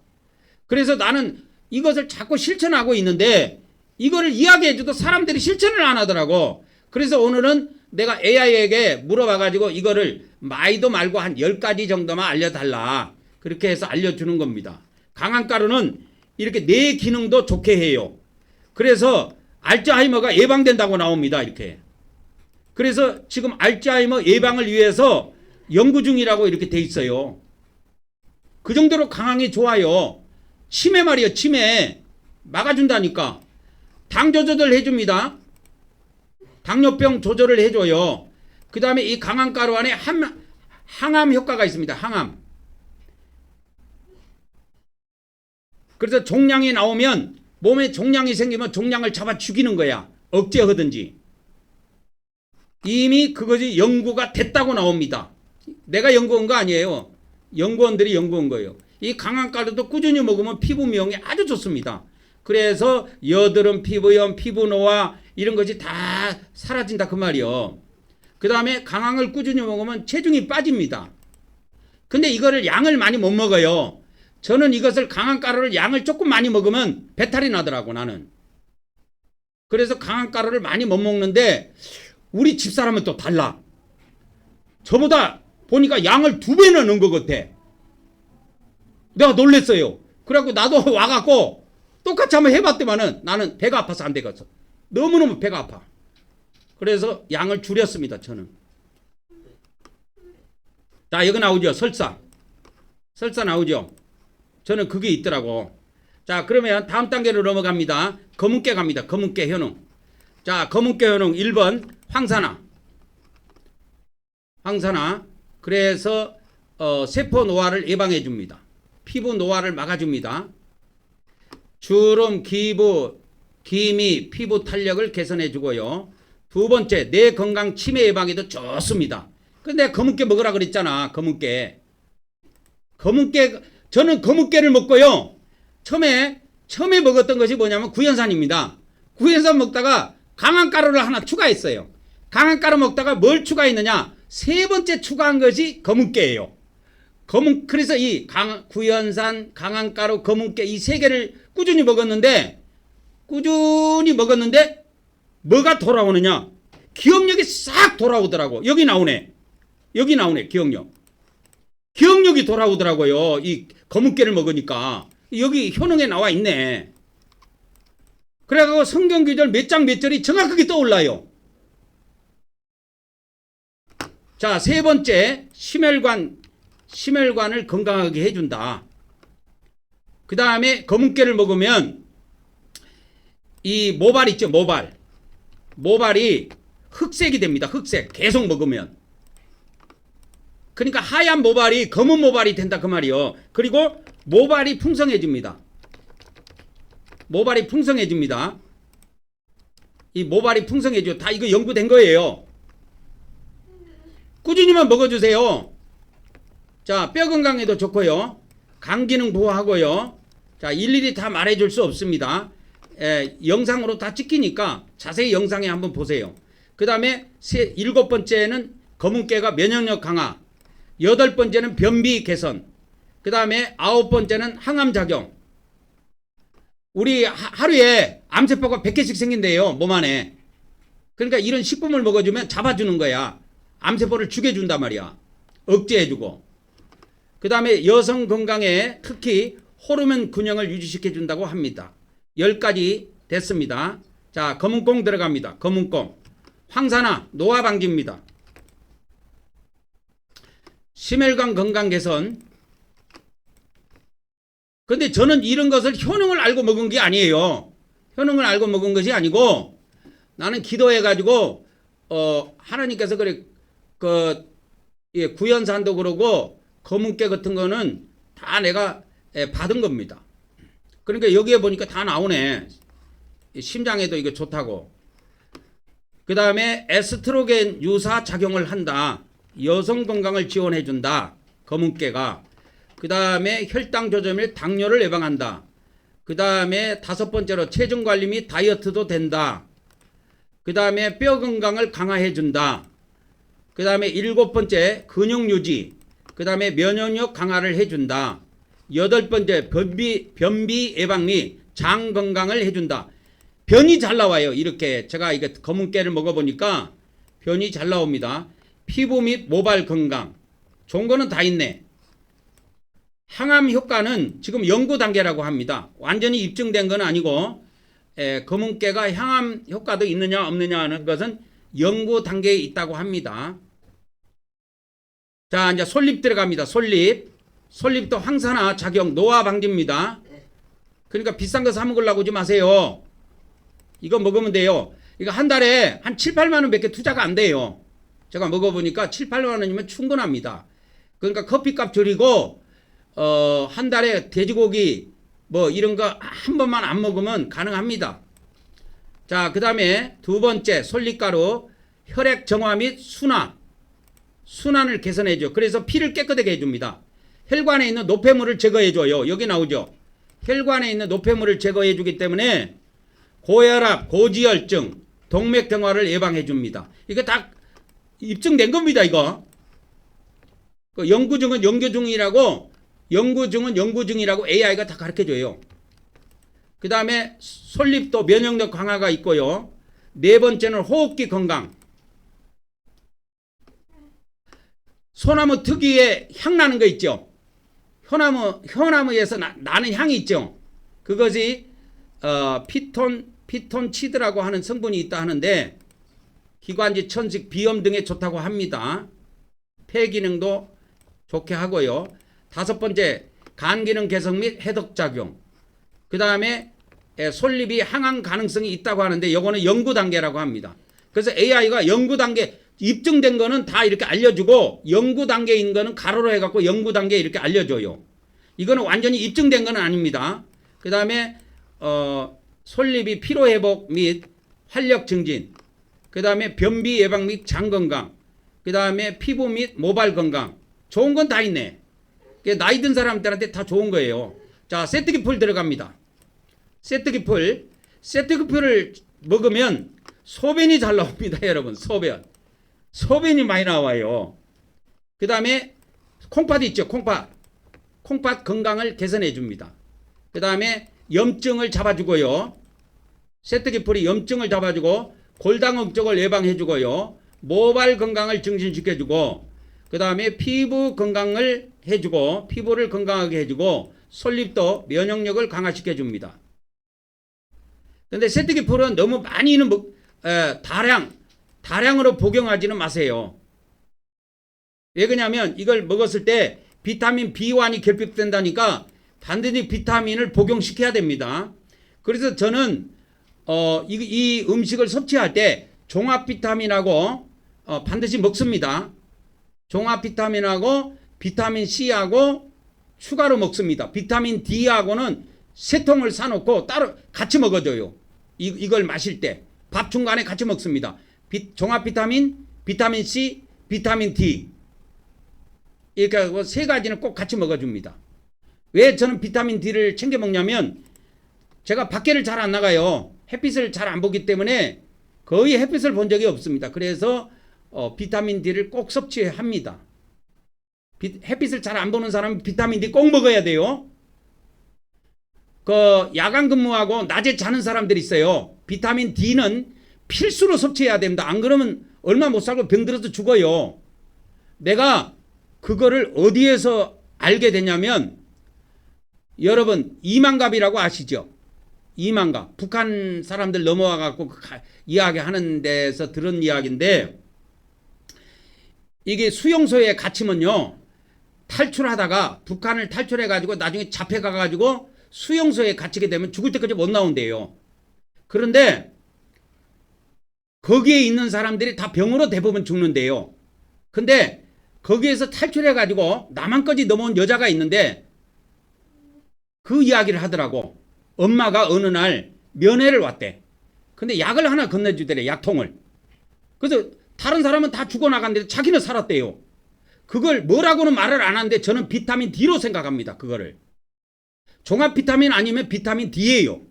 그래서 나는 이것을 자꾸 실천하고 있는데 이거를 이야기해줘도 사람들이 실천을 안 하더라고. 그래서 오늘은 내가 AI에게 물어봐가지고 이거를 많이도 말고 한 10가지 정도만 알려달라. 그렇게 해서 알려주는 겁니다. 강황가루는 이렇게 뇌 기능도 좋게 해요. 그래서 알츠하이머가 예방된다고 나옵니다. 이렇게. 그래서 지금 알츠하이머 예방을 위해서 연구 중이라고 이렇게 돼 있어요. 그 정도로 강황이 좋아요. 치매 말이에요. 치매 막아준다니까. 당 조절을 해줍니다. 당뇨병 조절을 해줘요. 그 다음에 이 강황가루 안에 항암 효과가 있습니다. 항암. 그래서 종양이 나오면, 몸에 종양이 생기면 종양을 잡아 죽이는 거야. 억제하든지. 이미 그것이 연구가 됐다고 나옵니다. 내가 연구한 거 아니에요. 연구원들이 연구한 거예요. 이 강황가루도 꾸준히 먹으면 피부 미용에 아주 좋습니다. 그래서 여드름, 피부염, 피부노화 이런 것이 다 사라진다 그 말이요. 그 다음에 강황을 꾸준히 먹으면 체중이 빠집니다. 근데 이거를 양을 많이 못 먹어요. 저는 이것을 강황가루를 양을 조금 많이 먹으면 배탈이 나더라고 나는. 그래서 강황가루를 많이 못 먹는데 우리 집사람은 또 달라. 저보다 보니까 양을 2배나 넣은 것 같아. 내가 놀랬어요. 그래갖고 나도 와갖고 똑같이 한번 해봤더만은 나는 배가 아파서 안 되겠어. 너무너무 배가 아파. 그래서 양을 줄였습니다. 저는. 자, 여기 나오죠. 설사 나오죠. 저는 그게 있더라고. 자, 그러면 다음 단계로 넘어갑니다. 검은깨 갑니다. 검은깨 효능. 자, 검은깨 효능 1번 황산화. 그래서 세포 노화를 예방해 줍니다. 피부 노화를 막아줍니다. 주름, 기미, 피부 탄력을 개선해 주고요. 2번째, 뇌 건강 치매 예방에도 좋습니다. 근데 검은깨 먹으라 그랬잖아. 검은깨. 저는 검은깨를 먹고요. 처음에 먹었던 것이 뭐냐면 구연산입니다. 구연산 먹다가 강황가루를 하나 추가했어요. 강황가루 먹다가 뭘 추가했느냐? 3번째 추가한 것이 검은깨예요. 그래서 이 구연산, 강황가루, 검은깨 이 3개를 꾸준히 먹었는데 뭐가 돌아오느냐? 기억력이 싹 돌아오더라고. 여기 나오네. 기억력이 돌아오더라고요. 이 검은깨를 먹으니까. 여기 효능에 나와 있네. 그래가지고 성경 구절 몇 장 몇 절이 정확하게 떠올라요. 자, 3번째, 심혈관을 건강하게 해준다. 그 다음에 검은깨를 먹으면 이 모발 있죠, 모발이 흑색이 됩니다. 흑색. 계속 먹으면. 그러니까 하얀 모발이 검은 모발이 된다 그 말이요. 그리고 모발이 풍성해집니다. 이 모발이 풍성해져. 다 이거 연구된 거예요. 꾸준히만 먹어주세요. 자, 뼈 건강에도 좋고요. 간 기능 보호하고요. 자, 일일이 다 말해줄 수 없습니다. 영상으로 다 찍히니까 자세히 영상에 한번 보세요. 그 다음에 7번째는 검은깨가 면역력 강화, 8번째는 변비 개선, 그 다음에 9번째는 항암작용. 우리 하루에 암세포가 100개씩 생긴대요. 몸 안에. 그러니까 이런 식품을 먹어주면 잡아주는 거야. 암세포를 죽여준단 말이야. 억제해주고. 그 다음에 여성 건강에 특히 호르몬 균형을 유지시켜준다고 합니다. 10가지 됐습니다. 자, 검은콩 들어갑니다. 검은콩. 황산화, 노화 방지입니다. 심혈관 건강 개선. 근데 저는 이런 것을 효능을 알고 먹은 게 아니에요. 효능을 알고 먹은 것이 아니고 나는 기도해가지고 하나님께서 그래 구연산도 그러고 검은깨 같은 거는 다 내가 받은 겁니다. 그러니까 여기에 보니까 다 나오네. 심장에도 이거 좋다고. 그 다음에 에스트로겐 유사 작용을 한다. 여성 건강을 지원해 준다. 검은깨가. 그 다음에 혈당 조절 및 당뇨를 예방한다. 그 다음에 5번째로 체중 관리 및 다이어트도 된다. 그 다음에 뼈 건강을 강화해 준다. 그 다음에 7번째 근육 유지. 그 다음에 면역력 강화를 해준다. 8번째 변비 예방 및 장 건강을 해준다. 변이 잘 나와요. 이렇게 제가 이거 검은깨를 먹어보니까 변이 잘 나옵니다. 피부 및 모발 건강. 좋은 거는 다 있네. 항암 효과는 지금 연구 단계라고 합니다. 완전히 입증된 건 아니고 검은깨가 항암 효과도 있느냐 없느냐 하는 것은 연구 단계에 있다고 합니다. 자, 이제 솔잎 들어갑니다. 솔잎도 항산화 작용, 노화 방지입니다. 그러니까 비싼 거 사 먹으려고 하지 마세요. 이거 먹으면 돼요. 이거 한 달에 한 7, 8만 원밖에 투자가 안 돼요. 제가 먹어보니까 7, 8만 원이면 충분합니다. 그러니까 커피값 줄이고 한 달에 돼지고기 뭐 이런 거 한 번만 안 먹으면 가능합니다. 자, 그 다음에 2번째 솔잎가루 혈액 정화 및 순환을 개선해줘. 그래서 피를 깨끗하게 해줍니다. 혈관에 있는 노폐물을 제거해줘요. 여기 나오죠. 혈관에 있는 노폐물을 제거해주기 때문에 고혈압, 고지혈증, 동맥경화를 예방해줍니다. 이거 다 입증된 겁니다. 이거 연구중은 연구중이라고 AI가 다 가르쳐줘요. 그 다음에 솔잎도 면역력 강화가 있고요. 4번째는 호흡기 건강. 소나무 특유의 향 나는 거 있죠. 효나무에서 나는 향이 있죠. 그것이 피톤치드라고 하는 성분이 있다 하는데 기관지, 천식, 비염 등에 좋다고 합니다. 폐 기능도 좋게 하고요. 5번째 간 기능 개선 및 해독 작용. 그 다음에 솔잎이 항암 가능성이 있다고 하는데 이거는 연구 단계라고 합니다. 그래서 AI가 연구 단계 입증된 거는 다 이렇게 알려주고 연구 단계에 있는 거는 가로로 해갖고 연구 단계에 이렇게 알려줘요. 이거는 완전히 입증된 건 아닙니다. 그 다음에 솔잎이 피로회복 및 활력 증진. 그 다음에 변비 예방 및 장 건강. 그 다음에 피부 및 모발 건강. 좋은 건 다 있네. 나이 든 사람들한테 다 좋은 거예요. 자, 세트기풀 들어갑니다. 세트기풀을 먹으면 소변이 잘 나옵니다. 여러분, 소변이 많이 나와요. 그 다음에 콩팥 있죠. 콩팥 건강을 개선해 줍니다. 그 다음에 염증을 잡아주고요. 세트기풀이 염증을 잡아주고 골다공 쪽을 예방해 주고요. 모발 건강을 증진시켜주고 그 다음에 피부 건강을 해주고 피부를 건강하게 해주고 솔잎도 면역력을 강화시켜줍니다. 그런데 세트기풀은 너무 많이는 다량으로 복용하지는 마세요. 왜 그러냐면 이걸 먹었을 때 비타민 B1이 결핍된다니까 반드시 비타민을 복용시켜야 됩니다. 그래서 저는 이 음식을 섭취할 때 종합 비타민하고 반드시 먹습니다. 종합 비타민하고 비타민 C하고 추가로 먹습니다. 비타민 D하고는 3통을 사놓고 따로 같이 먹어줘요. 이걸 마실 때 밥 중간에 같이 먹습니다. 종합 비타민, 비타민 C, 비타민 D 이렇게 3가지는 꼭 같이 먹어줍니다. 왜 저는 비타민 D를 챙겨 먹냐면 제가 밖에를 잘 안 나가요. 햇빛을 잘 안 보기 때문에 거의 햇빛을 본 적이 없습니다. 그래서 비타민 D를 꼭 섭취합니다. 햇빛을 잘 안 보는 사람은 비타민 D 꼭 먹어야 돼요. 야간 근무하고 낮에 자는 사람들이 있어요. 비타민 D는 필수로 섭취해야 됩니다. 안 그러면 얼마 못 살고 병들어서 죽어요. 내가 그거를 어디에서 알게 되냐면 여러분 이만갑이라고 아시죠? 이만갑. 북한 사람들 넘어와 갖고 이야기하는 데서 들은 이야기인데 이게 수용소에 갇히면요. 탈출하다가 북한을 탈출해 가지고 나중에 잡혀가 가지고 수용소에 갇히게 되면 죽을 때까지 못 나온대요. 그런데 거기에 있는 사람들이 다 병으로 대부분 죽는데요. 근데 거기에서 탈출해 가지고 남한까지 넘어온 여자가 있는데 그 이야기를 하더라고. 엄마가 어느 날 면회를 왔대. 근데 약을 하나 건네주더래. 약통을. 그래서 다른 사람은 다 죽어나갔는데 자기는 살았대요. 그걸 뭐라고는 말을 안 하는데 저는 비타민 D로 생각합니다. 그거를. 종합 비타민 아니면 비타민 D예요.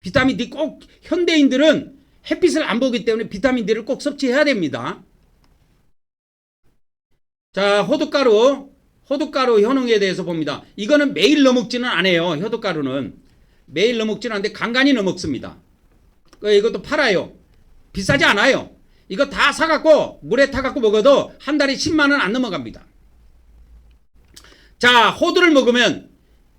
비타민 D 꼭 현대인들은 햇빛을 안 보기 때문에 비타민 D를 꼭 섭취해야 됩니다. 자, 호두가루 효능에 대해서 봅니다. 이거는 매일 넣먹지는 않아요. 효두가루는 매일 넣먹지는 않는데 간간히 넣먹습니다. 이것도 팔아요. 비싸지 않아요. 이거 다 사갖고 물에 타갖고 먹어도 한 달에 10만 원 안 넘어갑니다. 자, 호두를 먹으면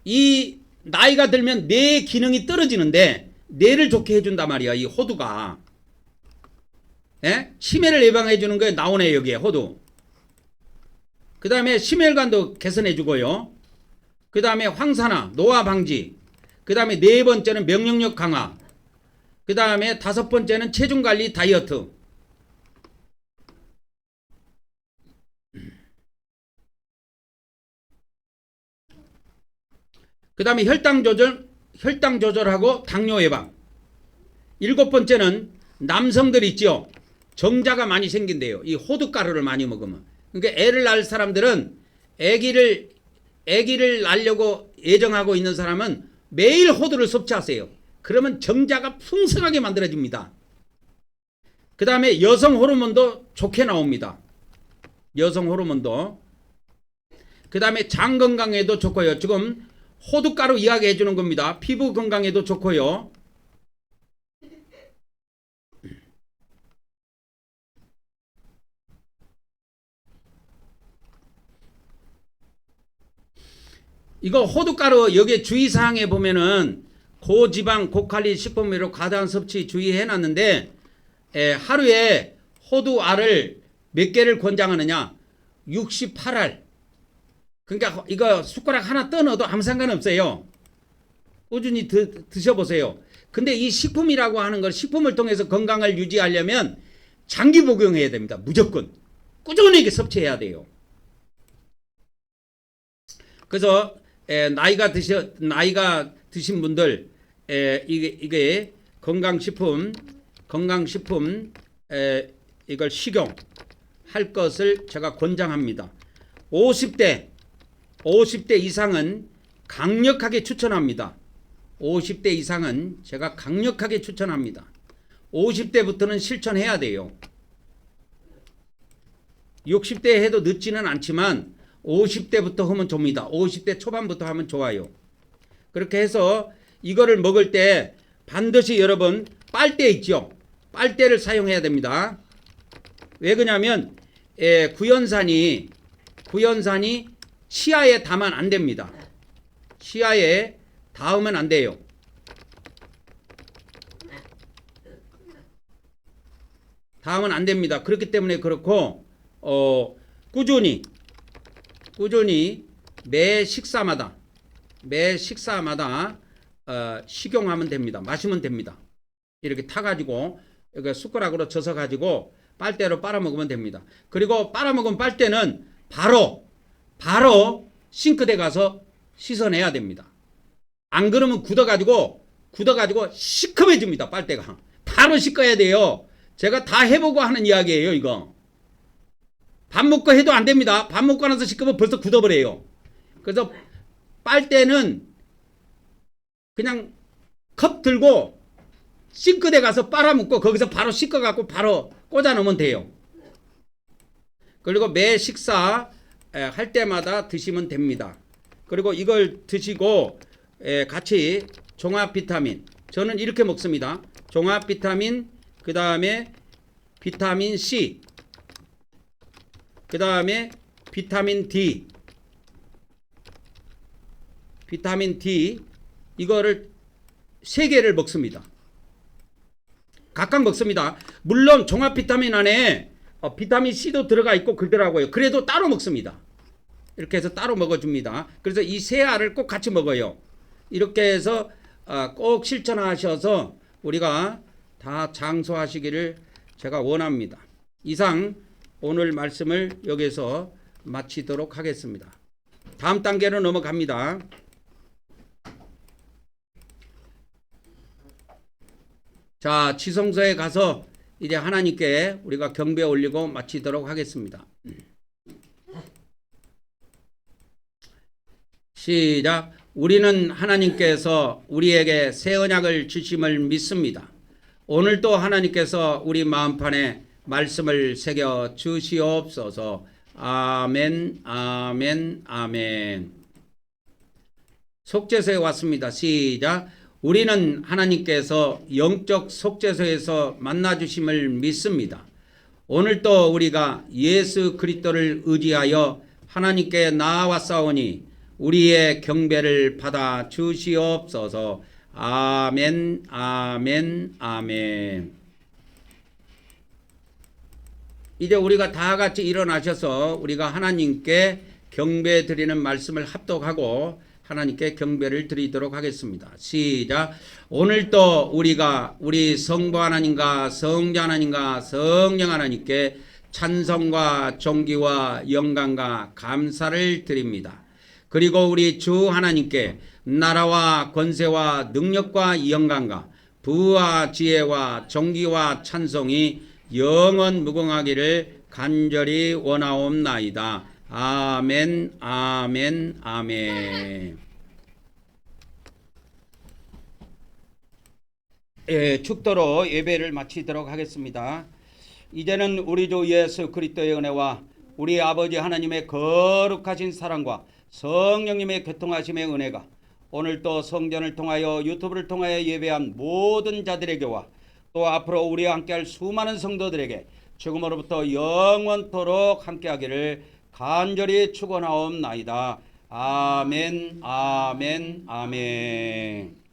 이 나이가 들면 뇌 기능이 떨어지는데 뇌를 좋게 해준단 말이야. 이 호두가. 예? 치매를 예방해 주는 거에 나오네 여기에 호두. 그 다음에 심혈관도 개선해 주고요. 그 다음에 황산화, 노화 방지. 그 다음에 네 번째는 면역력 강화. 그 다음에 다섯 번째는 체중 관리 다이어트. 그 다음에 혈당 조절하고 당뇨 예방. 일곱 번째는 남성들 있죠. 정자가 많이 생긴대요. 이 호두가루를 많이 먹으면. 그러니까 애를 낳을 사람들은 애기를 낳으려고 예정하고 있는 사람은 매일 호두를 섭취하세요. 그러면 정자가 풍성하게 만들어집니다. 그 다음에 여성 호르몬도 좋게 나옵니다. 여성 호르몬도. 그 다음에 장 건강에도 좋고요. 지금 호두가루 이야기해 주는 겁니다. 피부 건강에도 좋고요. 이거 호두가루 여기 주의사항에 보면은 고지방 고칼리 식품으로 과다한 섭취 주의해 놨는데 하루에 호두알을 몇 개를 권장하느냐 68알. 그러니까 이거 숟가락 하나 떠 넣어도 아무 상관없어요. 꾸준히 드셔보세요. 근데 이 식품이라고 하는 걸 식품을 통해서 건강을 유지하려면 장기 복용해야 됩니다. 무조건 꾸준히 섭취해야 돼요. 그래서 나이가 드신 분들 이게 건강식품 이걸 식용할 것을 제가 권장합니다. 50대 이상은 강력하게 추천합니다. 50대 이상은 제가 강력하게 추천합니다. 50대부터는 실천해야 돼요. 60대 해도 늦지는 않지만 50대부터 하면 좋습니다. 50대 초반부터 하면 좋아요. 그렇게 해서 이거를 먹을 때 반드시 여러분 빨대 있죠. 빨대를 사용해야 됩니다. 왜 그러냐면 구연산이 치아에 닿으면 안 됩니다. 치아에 닿으면 안 돼요. 닿으면 안 됩니다. 그렇기 때문에 그렇고 꾸준히 매 식사마다 식용하면 됩니다. 마시면 됩니다. 이렇게 타가지고 숟가락으로 져서 가지고 빨대로 빨아먹으면 됩니다. 그리고 빨아먹은 빨대는 바로 싱크대 가서 씻어내야 됩니다. 안 그러면 굳어가지고 시커매집니다. 빨대가 바로 씻어야 돼요. 제가 다 해보고 하는 이야기예요. 이거 밥 먹고 해도 안 됩니다. 밥 먹고 나서 씻으면 벌써 굳어버려요. 그래서 빨대는 그냥 컵 들고 싱크대 가서 빨아먹고 거기서 바로 씻어갖고 바로 꽂아 놓으면 돼요. 그리고 매 식사 할 때마다 드시면 됩니다. 그리고 이걸 드시고 같이 종합 비타민, 저는 이렇게 먹습니다. 종합 비타민, 그 다음에 비타민 C, 그 다음에 비타민 D, 이거를 3개를 먹습니다. 각각 먹습니다. 물론 종합 비타민 안에 비타민 C도 들어가 있고 그러더라고요. 그래도 따로 먹습니다. 이렇게 해서 따로 먹어줍니다. 그래서 이 3알을 꼭 같이 먹어요. 이렇게 해서 꼭 실천하셔서 우리가 다 장수하시기를 제가 원합니다. 이상 오늘 말씀을 여기서 마치도록 하겠습니다. 다음 단계로 넘어갑니다. 자, 지성소에 가서 이제 하나님께 우리가 경배 올리고 마치도록 하겠습니다. 시작. 우리는 하나님께서 우리에게 새 언약을 주심을 믿습니다. 오늘도 하나님께서 우리 마음판에 말씀을 새겨 주시옵소서. 아멘, 아멘, 아멘. 속죄소에 왔습니다. 시작. 우리는 하나님께서 영적 속죄소에서 만나주심을 믿습니다. 오늘도 우리가 예수 그리스도를 의지하여 하나님께 나아왔사오니 우리의 경배를 받아 주시옵소서. 아멘, 아멘, 아멘. 이제 우리가 다 같이 일어나셔서 우리가 하나님께 경배 드리는 말씀을 합독하고 하나님께 경배를 드리도록 하겠습니다. 시작. 오늘도 우리가 우리 성부 하나님과 성자 하나님과 성령 하나님께 찬송과 존귀와 영광과 감사를 드립니다. 그리고 우리 주 하나님께 나라와 권세와 능력과 영광과 부와 지혜와 존귀와 찬송이 영원 무궁하기를 간절히 원하옵나이다. 아멘, 아멘, 아멘. 축도로 예배를 마치도록 하겠습니다. 이제는 우리 주 예수 그리스도의 은혜와 우리 아버지 하나님의 거룩하신 사랑과 성령님의 교통하심의 은혜가 오늘도 성전을 통하여 유튜브를 통하여 예배한 모든 자들에게와 또 앞으로 우리와 함께할 수많은 성도들에게 지금으로부터 영원토록 함께하기를 간절히 축원하옵나이다. 아멘, 아멘, 아멘.